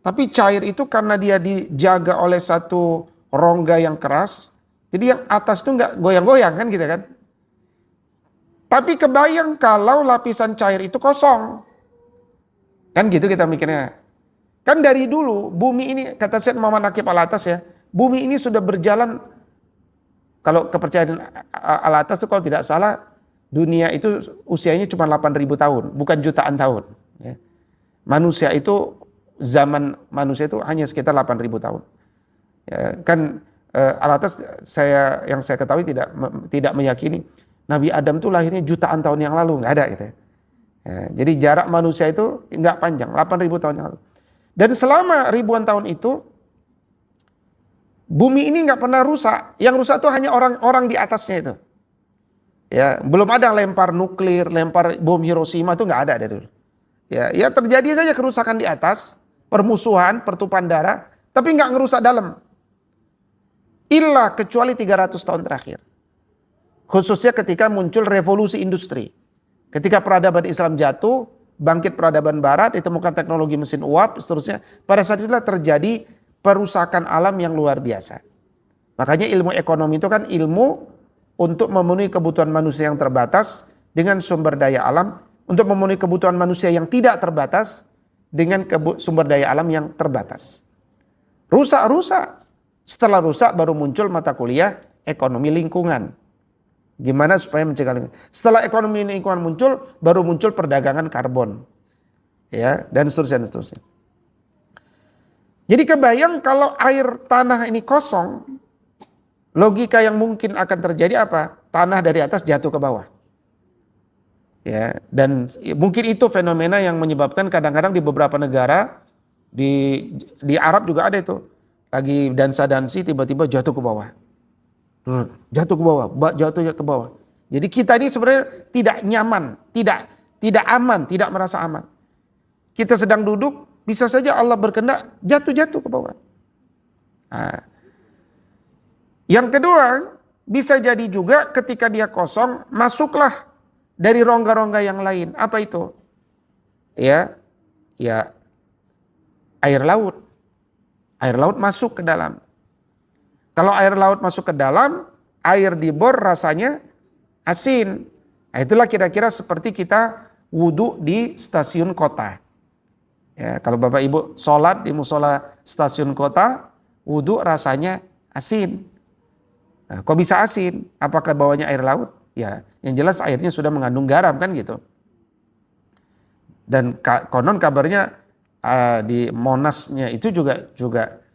Tapi cair itu karena dia dijaga oleh satu rongga yang keras. Jadi yang atas itu nggak goyang-goyang kan gitu kan. Tapi kebayang kalau lapisan cair itu kosong. Kan gitu kita mikirnya. Kan dari dulu bumi ini, kata Syed Muhammad Naqib Al-Atas ya, bumi ini sudah berjalan, kalau kepercayaan Al-Atas itu kalau tidak salah, dunia itu usianya cuma 8.000 tahun, bukan jutaan tahun. Ya. Manusia itu, zaman manusia itu hanya sekitar 8.000 tahun. Ya, kan Al-Atas yang saya ketahui tidak meyakini Nabi Adam itu lahirnya jutaan tahun yang lalu, nggak ada gitu ya. Ya, jadi jarak manusia itu nggak panjang, 8.000 tahun yang lalu. Dan selama ribuan tahun itu, bumi ini nggak pernah rusak. Yang rusak itu hanya orang-orang di atasnya itu. Ya, belum ada lempar nuklir, lempar bom Hiroshima, itu nggak ada dari dulu. Ya terjadi saja kerusakan di atas, permusuhan, pertumpahan darah, tapi nggak ngerusak dalam. Kecuali 300 tahun terakhir. Khususnya ketika muncul revolusi industri. Ketika peradaban Islam jatuh, bangkit peradaban barat, ditemukan teknologi mesin uap, seterusnya. Pada saat itulah terjadi perusakan alam yang luar biasa. Makanya ilmu ekonomi itu kan ilmu untuk memenuhi kebutuhan manusia yang terbatas dengan sumber daya alam, untuk memenuhi kebutuhan manusia yang tidak terbatas dengan sumber daya alam yang terbatas. Rusak. Setelah rusak baru muncul mata kuliah ekonomi lingkungan. Gimana supaya mencegah lingkungan. Setelah ekonomi lingkungan muncul, baru muncul perdagangan karbon. Ya, dan seterusnya. Jadi kebayang kalau air tanah ini kosong, logika yang mungkin akan terjadi apa? Tanah dari atas jatuh ke bawah. Ya, dan mungkin itu fenomena yang menyebabkan kadang-kadang di beberapa negara, di Arab juga ada itu. Lagi dansa-dansi tiba-tiba jatuh ke bawah. Jatuh ke bawah. Jadi kita ini sebenarnya tidak nyaman, tidak aman, tidak merasa aman. Kita sedang duduk, bisa saja Allah berkehendak jatuh ke bawah. Nah. Yang kedua, bisa jadi juga ketika dia kosong, masuklah dari rongga-rongga yang lain. Apa itu? Ya, air laut. Air laut masuk ke dalam. Kalau air laut masuk ke dalam, air di bor rasanya asin. Nah, itulah kira-kira seperti kita wudhu di stasiun kota. Ya, kalau Bapak Ibu sholat di musola stasiun kota, wudhu rasanya asin. Nah, kok bisa asin? Apakah bawahnya air laut? Ya, yang jelas airnya sudah mengandung garam kan gitu. Dan konon kabarnya di Monasnya itu juga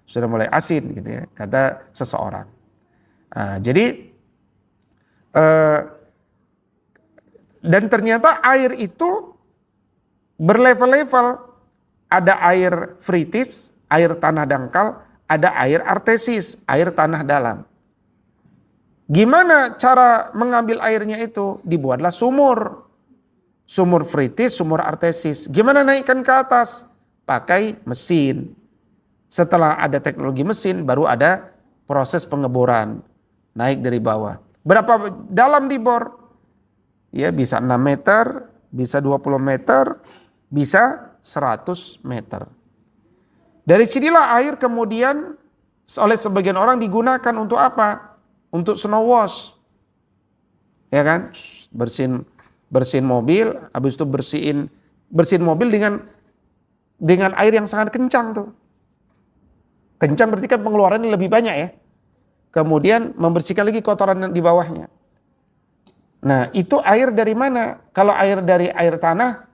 sudah mulai asin gitu ya, kata seseorang. Jadi dan ternyata air itu berlevel-level. Ada air fritis, air tanah dangkal, ada air artesis, air tanah dalam. Gimana cara mengambil airnya itu? Dibuatlah sumur. Sumur fritis, sumur artesis. Gimana naikkan ke atas? Pakai mesin. Setelah ada teknologi mesin, baru ada proses pengeboran. Naik dari bawah. Berapa dalam dibor? Ya, bisa 6 meter, bisa 20 meter, bisa 100 meter. Dari sinilah air kemudian oleh sebagian orang digunakan untuk apa? Untuk snow wash. Ya kan? Bersihin mobil, habis itu bersihin mobil dengan air yang sangat kencang tuh. Kencang berarti kan pengeluarannya lebih banyak ya. Kemudian membersihkan lagi kotoran di bawahnya. Nah, itu air dari mana? Kalau air dari air tanah,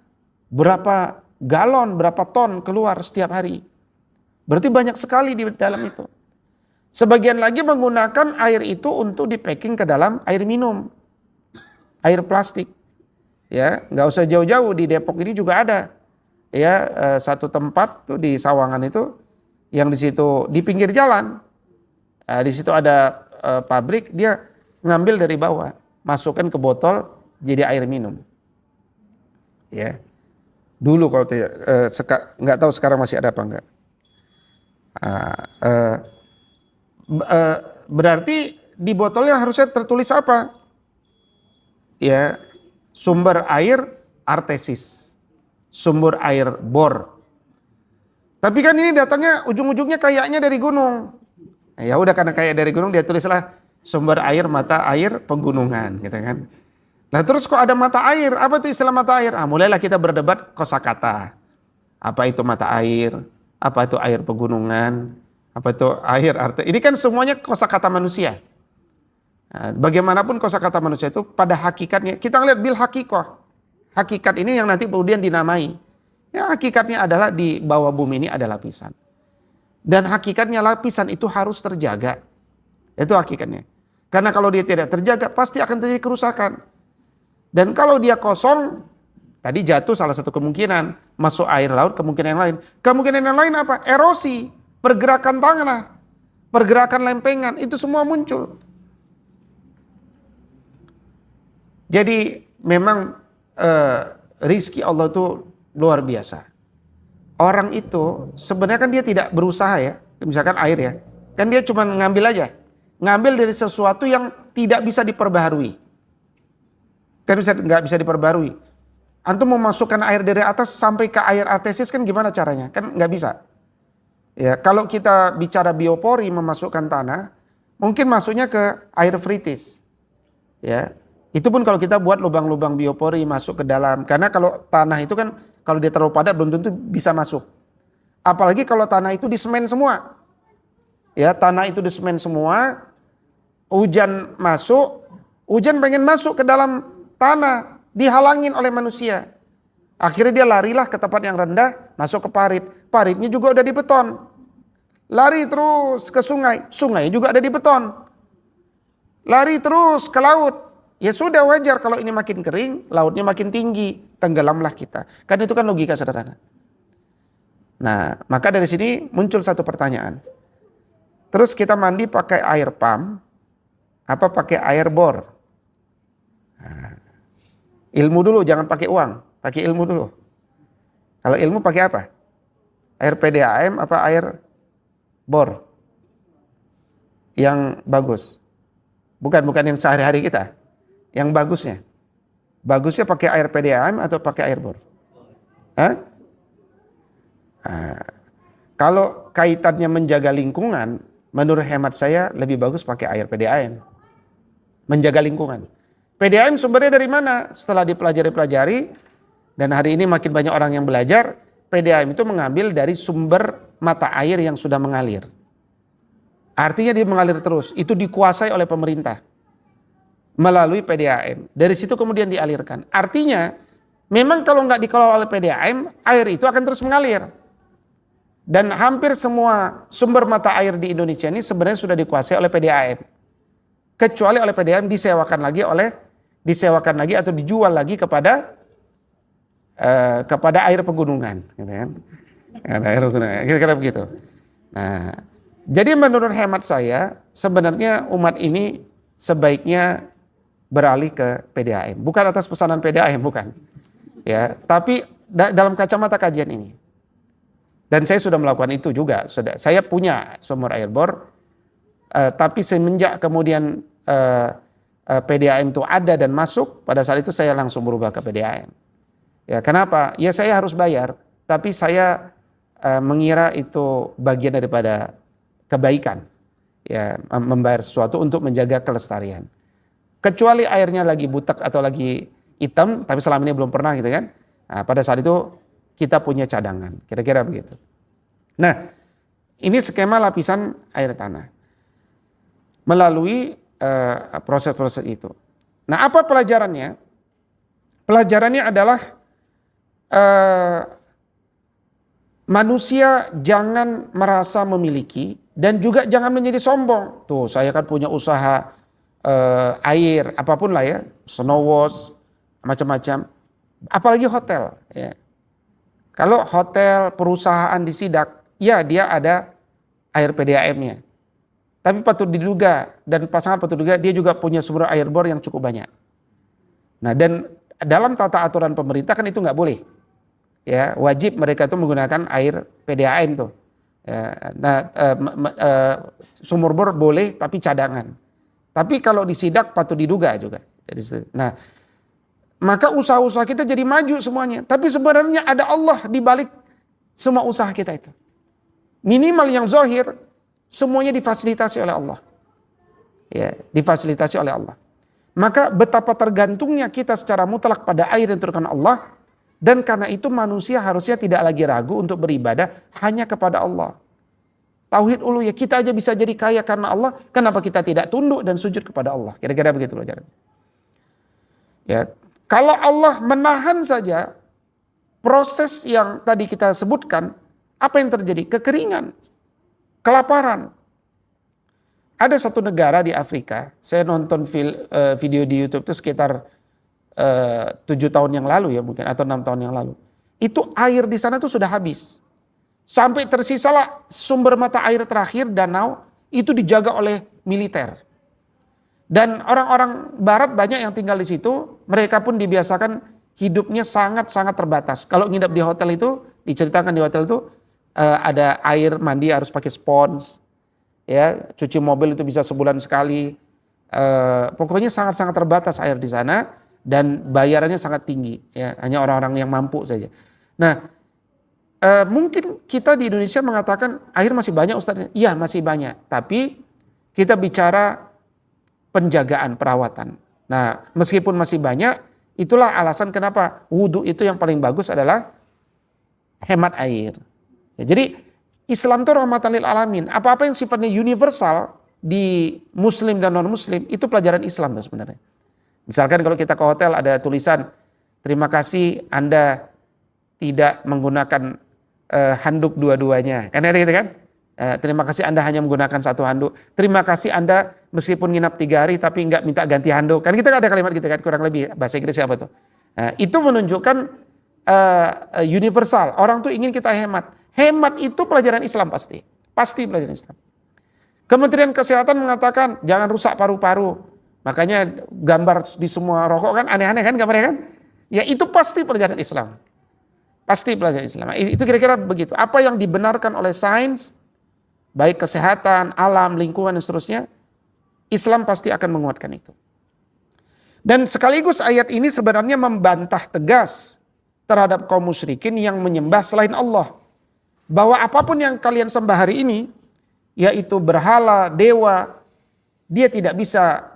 berapa galon, berapa ton keluar setiap hari? Berarti banyak sekali di dalam itu. Sebagian lagi menggunakan air itu untuk di-packing ke dalam air minum. Air plastik. Ya, nggak usah jauh-jauh, di Depok ini juga ada. Ya, satu tempat tuh di Sawangan itu, yang di situ di pinggir jalan. Di situ ada pabrik, dia ngambil dari bawah, masukkan ke botol jadi air minum. Ya. Dulu kalau nggak tahu sekarang masih ada apa enggak. Berarti di botolnya harusnya tertulis apa? Ya, sumber air artesis, sumber air bor. Tapi kan ini datangnya ujung-ujungnya kayaknya dari gunung. Ya udah, karena kayak dari gunung dia tulislah sumber air mata air pegunungan, gitu kan. Nah terus kok ada mata air? Apa itu istilah mata air? Mulailah kita berdebat kosakata. Apa itu mata air? Apa itu air pegunungan? Apa itu air arti? Ini kan semuanya kosakata manusia. Nah, bagaimanapun kosakata manusia itu pada hakikatnya kita ngeliat bil hakikoh. Hakikat ini yang nanti kemudian dinamai. Ya hakikatnya adalah di bawah bumi ini ada lapisan. Dan hakikatnya lapisan itu harus terjaga. Itu hakikatnya. Karena kalau dia tidak terjaga pasti akan terjadi kerusakan. Dan kalau dia kosong, tadi jatuh salah satu kemungkinan, masuk air laut kemungkinan yang lain. Kemungkinan yang lain apa? Erosi, pergerakan tanah, pergerakan lempengan, itu semua muncul. Jadi memang rizki Allah itu luar biasa. Orang itu sebenarnya kan dia tidak berusaha ya, misalkan air ya, kan dia cuma ngambil aja, ngambil dari sesuatu yang tidak bisa diperbaharui, kan nggak bisa diperbaharui. Antum memasukkan air dari atas sampai ke air artesis kan gimana caranya? Kan nggak bisa. Ya kalau kita bicara biopori memasukkan tanah, mungkin masuknya ke air fritis, ya. Itu pun kalau kita buat lubang-lubang biopori masuk ke dalam. Karena kalau tanah itu kan kalau dia terlalu padat belum tentu bisa masuk. Apalagi kalau tanah itu disemen semua. Ya, tanah itu disemen semua. Hujan masuk, hujan pengen masuk ke dalam tanah, dihalangin oleh manusia. Akhirnya dia larilah ke tempat yang rendah, masuk ke parit. Paritnya juga udah di beton. Lari terus ke sungai, sungai juga ada di beton. Lari terus ke laut. Ya sudah wajar kalau ini makin kering, lautnya makin tinggi, tenggelamlah kita. Kan itu kan logika sederhana. Nah, maka dari sini muncul satu pertanyaan. Terus kita mandi pakai air pump, apa pakai air bor? Nah, ilmu dulu, jangan pakai uang, pakai ilmu dulu. Kalau ilmu pakai apa? Air PDAM apa air bor? Yang bagus. Bukan yang sehari-hari kita. Yang bagusnya. Bagusnya pakai air PDAM atau pakai air bor? Hah? Kalau kaitannya menjaga lingkungan, menurut hemat saya lebih bagus pakai air PDAM. Menjaga lingkungan. PDAM sumbernya dari mana? Setelah dipelajari, dan hari ini makin banyak orang yang belajar, PDAM itu mengambil dari sumber mata air yang sudah mengalir. Artinya dia mengalir terus. Itu dikuasai oleh pemerintah. Melalui PDAM. Dari situ kemudian dialirkan. Artinya, memang kalau nggak dikelola oleh PDAM, air itu akan terus mengalir. Dan hampir semua sumber mata air di Indonesia ini sebenarnya sudah dikuasai oleh PDAM. Kecuali oleh PDAM disewakan lagi atau dijual lagi kepada air pegunungan. Gitu kan? Air pegunungan, kira-kira begitu. Nah, jadi menurut hemat saya, sebenarnya umat ini sebaiknya beralih ke PDAM, bukan atas pesanan PDAM, bukan, ya, tapi dalam kacamata kajian ini, dan saya sudah melakukan itu juga, saya punya sumber air bor, tapi semenjak kemudian PDAM itu ada dan masuk, pada saat itu saya langsung berubah ke PDAM. Ya, kenapa? Ya saya harus bayar, tapi saya mengira itu bagian daripada kebaikan, ya, membayar sesuatu untuk menjaga kelestarian. Kecuali airnya lagi butek atau lagi hitam, tapi selama ini belum pernah gitu kan. Nah, pada saat itu kita punya cadangan, kira-kira begitu. Nah, ini skema lapisan air tanah. Melalui proses-proses itu. Nah, apa pelajarannya? Pelajarannya adalah manusia jangan merasa memiliki dan juga jangan menjadi sombong. Tuh, saya kan punya usaha air, apapun lah ya, snow wash, macam-macam, apalagi hotel. Ya. Kalau hotel, perusahaan di Sidak, ya dia ada air PDAM-nya. Tapi patut diduga, dan pasangan patut diduga, dia juga punya sumber air bor yang cukup banyak. Nah, dan dalam tata aturan pemerintah kan itu nggak boleh. ya wajib mereka itu menggunakan air PDAM tuh. Ya, nah, sumur bor boleh tapi cadangan. Tapi kalau disidak patut diduga juga. Nah, maka usaha-usaha kita jadi maju semuanya. Tapi sebenarnya ada Allah di balik semua usaha kita itu. Minimal yang zahir semuanya difasilitasi oleh Allah. Ya, difasilitasi oleh Allah. Maka betapa tergantungnya kita secara mutlak pada air yang diturunkan Allah, dan karena itu manusia harusnya tidak lagi ragu untuk beribadah hanya kepada Allah. Tauhid uluhiyah, kita aja bisa jadi kaya karena Allah, kenapa kita tidak tunduk dan sujud kepada Allah? Kira-kira begitu pelajaran. Ya, kalau Allah menahan saja proses yang tadi kita sebutkan, apa yang terjadi? Kekeringan, kelaparan. Ada satu negara di Afrika, saya nonton video di YouTube itu sekitar 7 tahun yang lalu ya mungkin, atau 6 tahun yang lalu. Itu air di sana tuh sudah habis. Sampai tersisalah sumber mata air terakhir, danau, itu dijaga oleh militer. Dan orang-orang barat banyak yang tinggal di situ, mereka pun dibiasakan hidupnya sangat-sangat terbatas. Kalau nginep di hotel itu, diceritakan di hotel itu, ada air mandi harus pakai spons. Ya, cuci mobil itu bisa sebulan sekali. Pokoknya sangat-sangat terbatas air di sana dan bayarannya sangat tinggi. Ya, hanya orang-orang yang mampu saja. Nah, mungkin kita di Indonesia mengatakan air masih banyak Ustaz. Iya masih banyak. Tapi kita bicara penjagaan, perawatan. Nah, meskipun masih banyak, itulah alasan kenapa wudhu itu yang paling bagus adalah hemat air. Ya, jadi Islam itu rahmatan lil alamin. Apa-apa yang sifatnya universal di muslim dan non muslim itu pelajaran Islam tuh sebenarnya. Misalkan kalau kita ke hotel ada tulisan terima kasih Anda tidak menggunakan handuk dua-duanya. Kan ada gitu kan? Terima kasih Anda hanya menggunakan satu handuk. Terima kasih Anda meskipun nginap 3 hari tapi nggak minta ganti handuk. Kan kita ada kalimat gitu kan, kurang lebih bahasa Inggrisnya apa tuh? Itu menunjukkan universal. Orang tuh ingin kita hemat. Hemat itu pelajaran Islam pasti. Pasti pelajaran Islam. Kementerian Kesehatan mengatakan jangan rusak paru-paru. Makanya gambar di semua rokok kan aneh-aneh kan gambarnya kan? Ya itu pasti pelajaran Islam. Pasti pelajaran Islam. Itu kira-kira begitu. Apa yang dibenarkan oleh sains, baik kesehatan, alam, lingkungan dan seterusnya, Islam pasti akan menguatkan itu. Dan sekaligus ayat ini sebenarnya membantah tegas terhadap kaum musyrikin yang menyembah selain Allah. Bahwa apapun yang kalian sembah hari ini, yaitu berhala, dewa, dia tidak bisa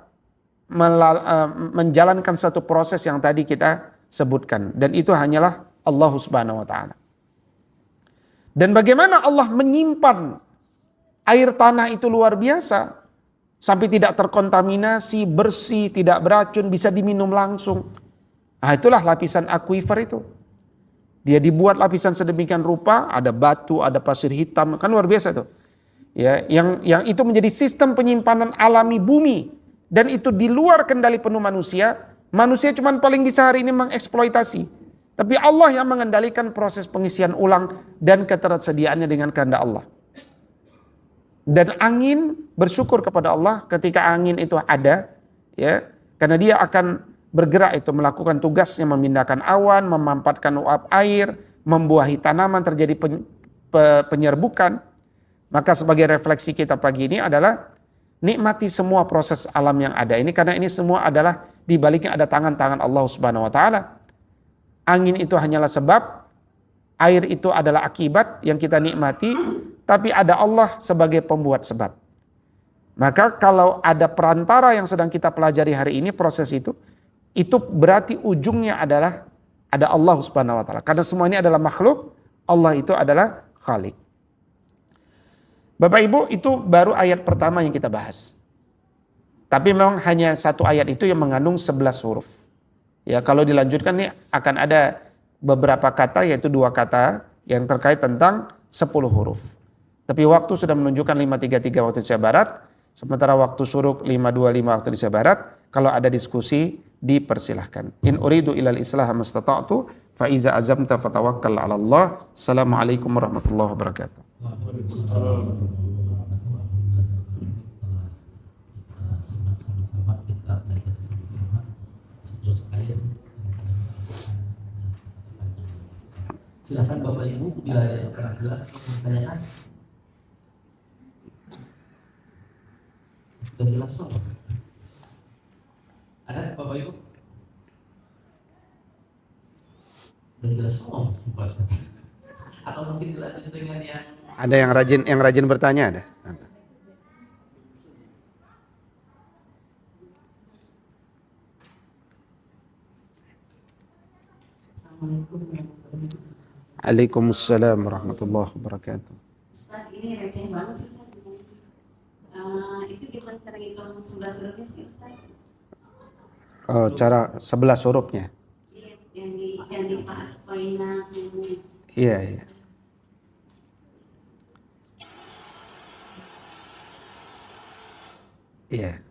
menjalankan satu proses yang tadi kita sebutkan. Dan itu hanyalah Allah Subhanahu wa ta'ala. Dan bagaimana Allah menyimpan air tanah itu luar biasa. Sampai tidak terkontaminasi, bersih, tidak beracun, bisa diminum langsung. Nah itulah lapisan akuifer itu. Dia dibuat lapisan sedemikian rupa, ada batu, ada pasir hitam, kan luar biasa tuh. Ya, yang itu menjadi sistem penyimpanan alami bumi dan itu di luar kendali penuh manusia. Manusia cuma paling bisa hari ini mengeksploitasi. Tapi Allah yang mengendalikan proses pengisian ulang dan ketersediaannya dengan kehendak Allah. Dan angin, bersyukur kepada Allah ketika angin itu ada, ya, karena dia akan bergerak itu melakukan tugasnya memindahkan awan, memampatkan uap air, membuahi tanaman, terjadi penyerbukan. Maka sebagai refleksi kita pagi ini adalah nikmati semua proses alam yang ada ini karena ini semua adalah di baliknya ada tangan-tangan Allah Subhanahu wa taala. Angin itu hanyalah sebab, air itu adalah akibat yang kita nikmati, tapi ada Allah sebagai pembuat sebab. Maka kalau ada perantara yang sedang kita pelajari hari ini proses itu berarti ujungnya adalah ada Allah Subhanahu wa taala. Karena semua ini adalah makhluk, Allah itu adalah Khalik. Bapak Ibu, itu baru ayat pertama yang kita bahas. Tapi memang hanya satu ayat itu yang mengandung 11 huruf. Ya, kalau dilanjutkan nih akan ada beberapa kata, yaitu 2 kata yang terkait tentang 10 huruf. Tapi waktu sudah menunjukkan 5.33 waktu Indonesia Barat, sementara waktu syuruk 5.25 waktu Indonesia Barat. Kalau ada diskusi dipersilahkan. In uridu ilal islah mastata'tu fa iza azamta fatawakkal 'ala Allah. Assalamualaikum warahmatullahi wabarakatuh. Sama-sama kita belajar sama-sama. Seterus air Silakan Bapak Ibu bila ada yang kurang jelas atau bertanyakan. Sudah jelas kok. Ada Bapak Ibu? Sudah jelas kok, Ustaz. Atau mungkin dilanjut dengan yang Ada yang rajin bertanya ada? Waalaikumsalam warahmatullahi wabarakatuh. Ustaz, ini receh banget sih Ustaz. Itu gimana cara ngitung 11 hurufnya sih Ustaz? Cara 11 hurufnya. Iya, yang di pas poina. Iya, iya. Iya.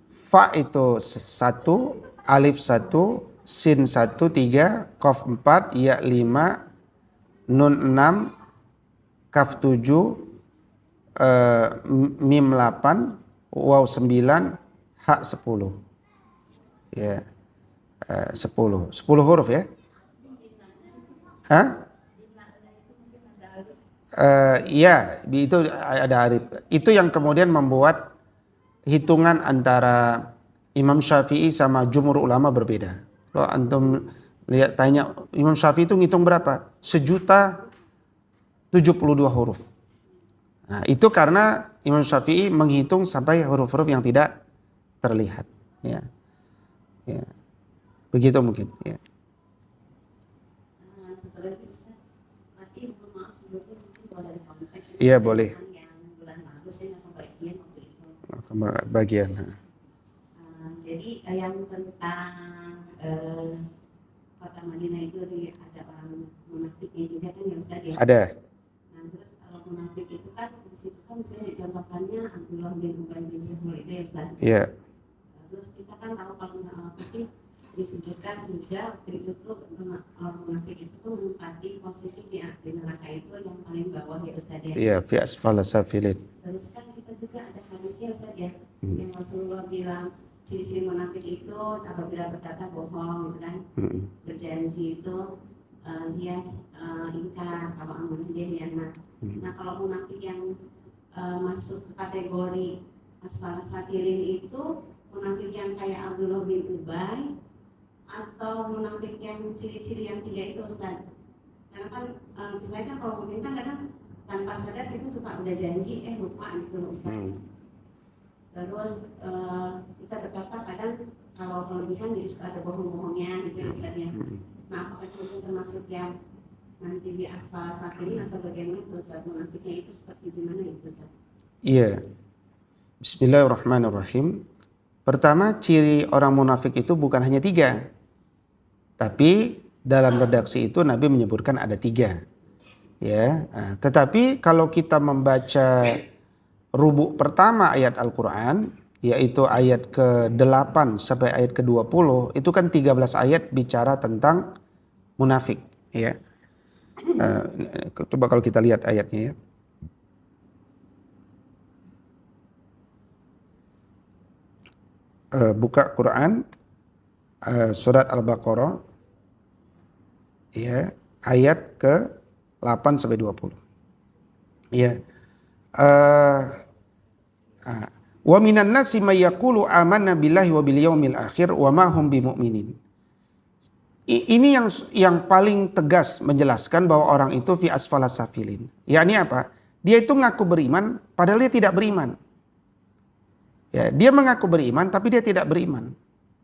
Fa itu 1, alif 1, sin 1, 3, qaf 4, ya 5, nun 6, kaf 7, mim 8, waw 9, ha 10. Ya. 10 huruf ya. Hah? Ya, itu ada alif. Itu yang kemudian membuat hitungan antara Imam Syafi'i sama jumhur ulama berbeda. Kalau antum lihat tanya Imam Syafi'i itu ngitung berapa? 1.072 huruf. Nah, itu karena Imam Syafi'i menghitung sampai huruf-huruf yang tidak terlihat. Ya. Ya. Begitu mungkin. Ya. Satu lagi Ustaz, tapi maaf sebelumnya mungkin kalau dari konteks Iya boleh. yang bulan lalu saya nggak kebagian waktu itu. Bagian. Jadi yang tentang kota Madinah itu ada orang munafiknya juga kan ya Ustaz ya? Ada. Nah terus kalau munafik itu kan di situ kan misalnya dicontohkannya Abdullah bin Ubay bin Salul itu ya Ustaz. Iya. Terus kita kan tahu kalau apa sih disebutkan juga waktu itu tuh orang munafik itu tuh menempati posisi di neraka itu yang paling bawah ya Ustaz ya. Iya, fi asfala safilin. Terus kan kita juga ada hadisnya Ustaz ya, yang Rasulullah bilang ciri-ciri munafik itu apabila berkata bohong, kan, berjanji itu dia ingkar, kalau amanah dia hianat. Nah kalau munafik yang masuk ke kategori asfala safilin itu munafik yang kayak Abdullah bin Ubay atau munafik yang ciri-ciri yang 3 itu Ustaz. Karena kan misalnya kan kalau mungkin kan kadang tanpa sadar kita suka udah janji lupa gitu Ustaz. Terus kita berkata kadang kalau kelebihan jadi suka ada bohong-bohongnya gitu Ustaz ya. Nah apakah itu termasuk yang nanti di asfal safilin atau bagaimana Ustaz, munafiknya itu seperti gimana ya Ustaz? Iya. Bismillahirrahmanirrahim. Pertama, ciri orang munafik itu bukan hanya 3. Tapi dalam redaksi itu Nabi menyebutkan ada 3. Ya, tetapi kalau kita membaca rubuk pertama ayat Al-Quran, yaitu ayat ke-8 sampai ayat ke-20, itu kan 13 ayat bicara tentang munafik. Ya. Coba kalau kita lihat ayatnya ya. Buka Quran surat Al-Baqarah ya, ayat ke-8 sampai 20. Ya. Wa minan nasi may yaqulu amanna billahi wa bil yaumil akhir wa ma hum bimumin. Ini yang paling tegas menjelaskan bahwa orang itu fi asfala safilin. Yakni apa? Dia itu ngaku beriman padahal dia tidak beriman. Ya, dia mengaku beriman tapi dia tidak beriman.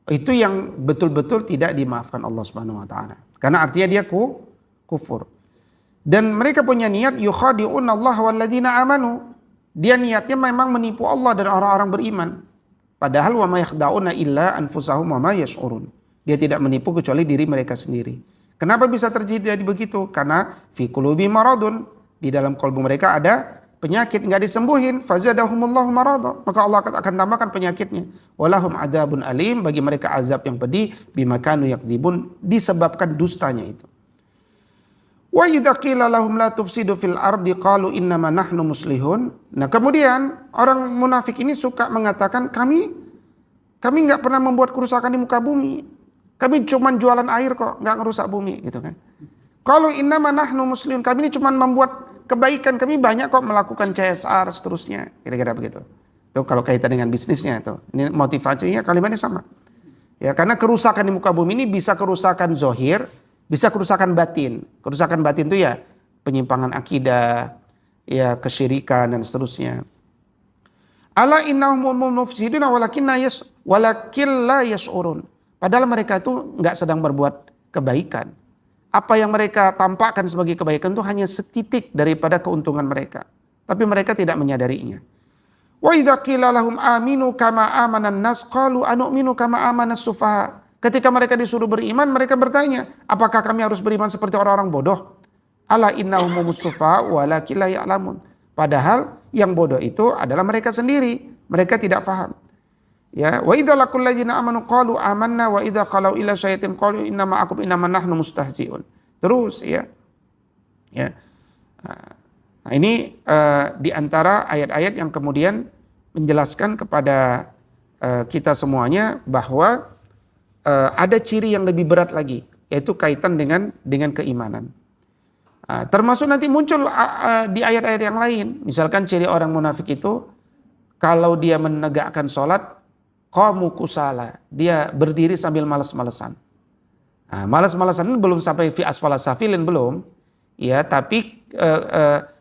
Itu yang betul-betul tidak dimaafkan Allah Subhanahu wa taala. Karena artinya dia kufur. Dan mereka punya niat yukhadi'un Allah walladzina amanu. Dia niatnya memang menipu Allah dan orang-orang beriman. Padahal wa ma yakhda'una illa anfusahum wa ma yash'urun. Dia tidak menipu kecuali diri mereka sendiri. Kenapa bisa terjadi begitu? Karena fi qulubi maradun. Di dalam kalbu mereka ada penyakit, nggak disembuhin, fazadahumullahu marada, maka Allah akan tambahkan penyakitnya. Walahum adzabun alim, bagi mereka azab yang pedih, bima kanu yakdzibun, disebabkan dustanya itu. Wa idza qila lahum la tufsidu fil ardi qalu innama nahnu muslihun. Nah, kemudian orang munafik ini suka mengatakan kami nggak pernah membuat kerusakan di muka bumi. Kami cuma jualan air kok, nggak ngerusak bumi gitu kan. Kalau innama nahnu muslimun, kami ini cuma membuat kebaikan, kami banyak kok melakukan CSR seterusnya, kira-kira begitu. Itu kalau kaitan dengan bisnisnya itu. Ini motivasinya kalimatnya sama. Ya, karena kerusakan di muka bumi ini bisa kerusakan zohir, bisa kerusakan batin. Kerusakan batin itu ya penyimpangan akidah, ya kesyirikan dan seterusnya. Ala innahum mufsidun walakin la yash'urun. Padahal mereka itu enggak sedang berbuat kebaikan. Apa yang mereka tampakkan sebagai kebaikan itu hanya setitik daripada keuntungan mereka. Tapi mereka tidak menyadarinya. Wa idza qila lahum aminu kama amanan nas qalu anu'minu kama amanas sufaha. Ketika mereka disuruh beriman, mereka bertanya, apakah kami harus beriman seperti orang-orang bodoh? Ala innahum sufaha walakin la ya'lamun. Padahal yang bodoh itu adalah mereka sendiri, mereka tidak faham. Ya, wa idza laqul ladzina amanu qalu amanna wa idza khalau ila syayatin qalu inna ma'akum innama nahnu mustahzi'un. Terus ya. Ya. Nah, ini di antara ayat-ayat yang kemudian menjelaskan kepada kita semuanya bahwa ada ciri yang lebih berat lagi, yaitu kaitan dengan keimanan. Termasuk nanti muncul di ayat-ayat yang lain. Misalkan ciri orang munafik itu kalau dia menegakkan sholat qamu kusala, dia berdiri sambil malas-malesan. Malas-malesan belum sampai fi asfalas safilin belum, ya, tapi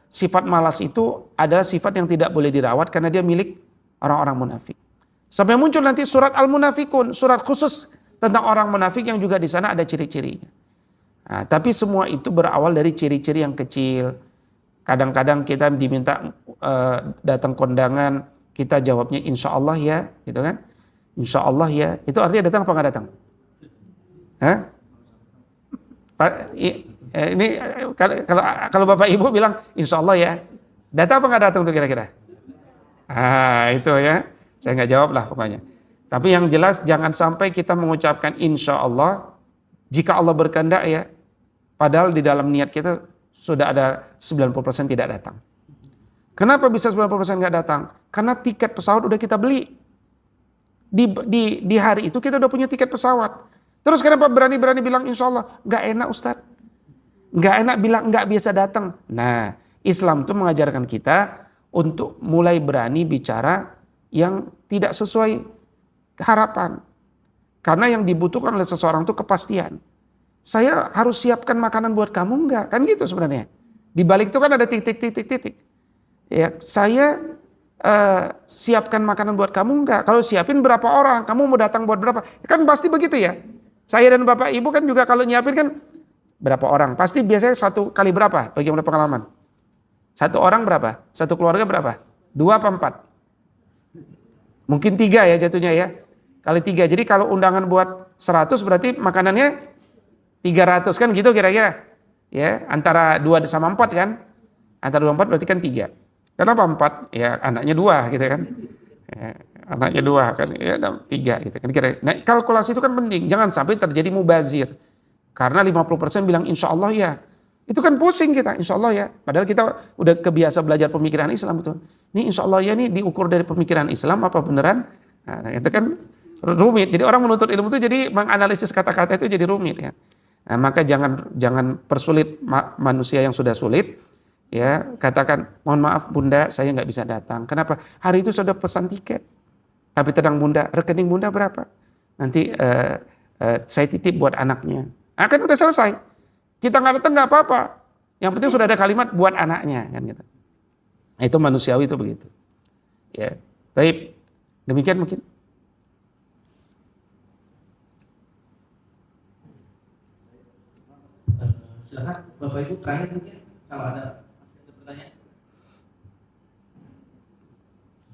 sifat malas itu adalah sifat yang tidak boleh dirawat karena dia milik orang-orang munafik. Sampai muncul nanti surat Al-Munafikun, surat khusus tentang orang munafik yang juga di sana ada ciri-cirinya. Tapi semua itu berawal dari ciri-ciri yang kecil. Kadang-kadang kita diminta datang kondangan, kita jawabnya insya Allah ya, gitu kan? Insya Allah ya, itu artinya datang apa nggak datang? Hah? Ini kalau Bapak Ibu bilang insya Allah ya, datang apa nggak datang tuh kira-kira? Itu ya, saya nggak jawab lah pokoknya. Tapi yang jelas jangan sampai kita mengucapkan insya Allah jika Allah berkehendak ya, padahal di dalam niat kita sudah ada 90% tidak datang. Kenapa bisa 90% nggak datang? Karena tiket pesawat udah kita beli. Di hari itu kita udah punya tiket pesawat. Terus kenapa berani-berani bilang insya Allah? Nggak enak Ustadz. Nggak enak bilang nggak biasa datang. Nah, Islam itu mengajarkan kita untuk mulai berani bicara yang tidak sesuai harapan. Karena yang dibutuhkan oleh seseorang itu kepastian. Saya harus siapkan makanan buat kamu enggak? Kan gitu sebenarnya. Di balik itu kan ada titik. Ya, saya siapkan makanan buat kamu enggak? Kalau siapin berapa orang? Kamu mau datang buat berapa? Kan pasti begitu ya. Saya dan Bapak Ibu kan juga kalau nyiapin kan berapa orang? Pasti biasanya satu kali berapa? Bagaimana pengalaman? Satu orang berapa? Satu keluarga berapa? 2 apa 4? Mungkin 3 ya jatuhnya ya. Kali 3. Jadi kalau undangan buat 100 berarti makanannya 300 kan gitu kira-kira. Ya, antara 2 sama 4 kan? Antara 2 4 berarti kan 3. Kenapa 4? Ya anaknya 2 gitu kan. Ya, anaknya 2 kan ya 3 gitu kan kira. Nah, kalkulasi itu kan penting. Jangan sampai terjadi mubazir. Karena 50% bilang insya Allah ya. Itu kan pusing kita, insya Allah ya. Padahal kita udah kebiasa belajar pemikiran Islam itu. Ini insya Allah ya, ini diukur dari pemikiran Islam apa beneran? Nah, itu kan rumit. Jadi orang menuntut ilmu itu jadi menganalisis kata-kata itu jadi rumit ya. Nah, maka jangan persulit manusia yang sudah sulit. Ya, katakan mohon maaf Bunda, saya nggak bisa datang. Kenapa? Hari itu sudah pesan tiket. Tapi tenang Bunda, rekening Bunda berapa? Nanti saya titip buat anaknya. Nah, kan udah selesai. Kita nggak datang nggak apa-apa. Yang penting sudah ada kalimat buat anaknya kan gitu. Nah, itu manusiawi itu begitu. Ya, baik. Demikian mungkin. Silakan Bapak Ibu terakhir mungkin kalau ada pertanyaan.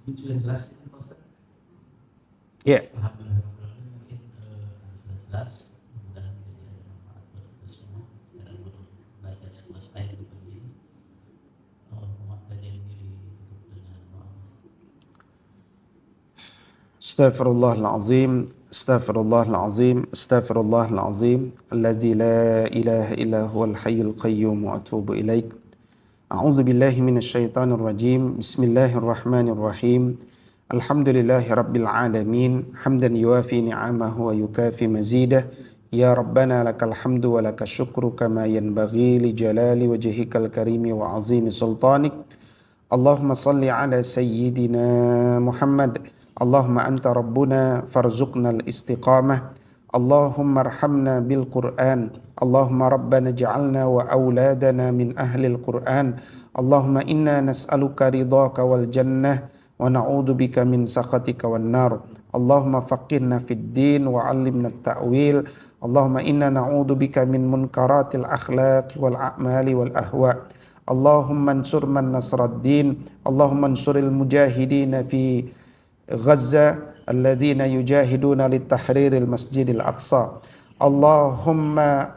Mungkin sudah jelas ya Pak Ustaz? Ya. Alhamdulillah mungkin sudah jelas. Mudah-mudahan menjadi manfaat buat kita semua. Sekarang baru belajar 11 ayat di pagi ini. Kajian ini ditutup dengan doa. Astaghfirullahalazim. Astaghfirullahalazim. Astaghfirullahalazim. Allazi la ilaha illa huwal hayyul qayyum wa atubu ilaik. A'udzu billahi minasyaitonir rajim. Bismillahirrahmanirrahim. Alhamdulillahi rabbil alamin. Hamdan yuwafi ni'amahu wa yukafi mazidah. Ya Rabbana lakal hamdu wa lakal syukru kama yanbaghi li jalali wajhikal karimi wa azimi sultanik. Allahumma salli ala sayyidina Muhammad. Allahumma anta rabbuna farzuqna al-istiqamah. Allahumma arhamna bil Qur'an. Allahumma rabbana ja'alna wa auladana min ahli al-Qur'an. Allahumma inna nas'aluka ridhaka wal jannah wa na'udzu bika min sakhatika wan nar. Allahumma faqihna fid din wa 'allimna at-ta'wil. Allahumma inna na'udzu bika min munkaratil akhlaq wal a'mali wal ahwa. Allahumma ansur man nasrad din. Allahumma ansuril mujahidin fi Gaza alladzina yujahiduna litahriril masjidil aqsa. Allahumma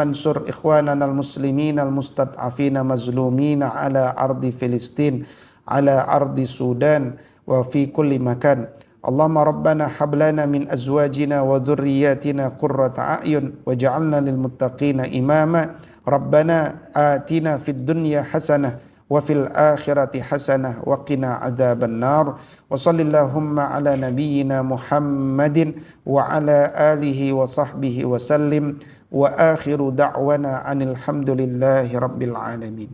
ansur ikhwanana al-muslimin al-mustad'afina mazlumina ala ardi Filistin, ala ardi Sudan wa fi kulli makan. Allahumma rabbana hablana min azwajina wa dhurriyyatina qurrata a'yun waj'alna lil muttaqina imama. Rabbana atina fid dunya hasanah wa fil akhirati hasanah wa qina adzaban nar. Wa sallallahumma ala nabiyyina Muhammadin wa ala alihi wa sahbihi wa sallim. Wa akhiru da'wana anil hamdulillahi rabbil alamin.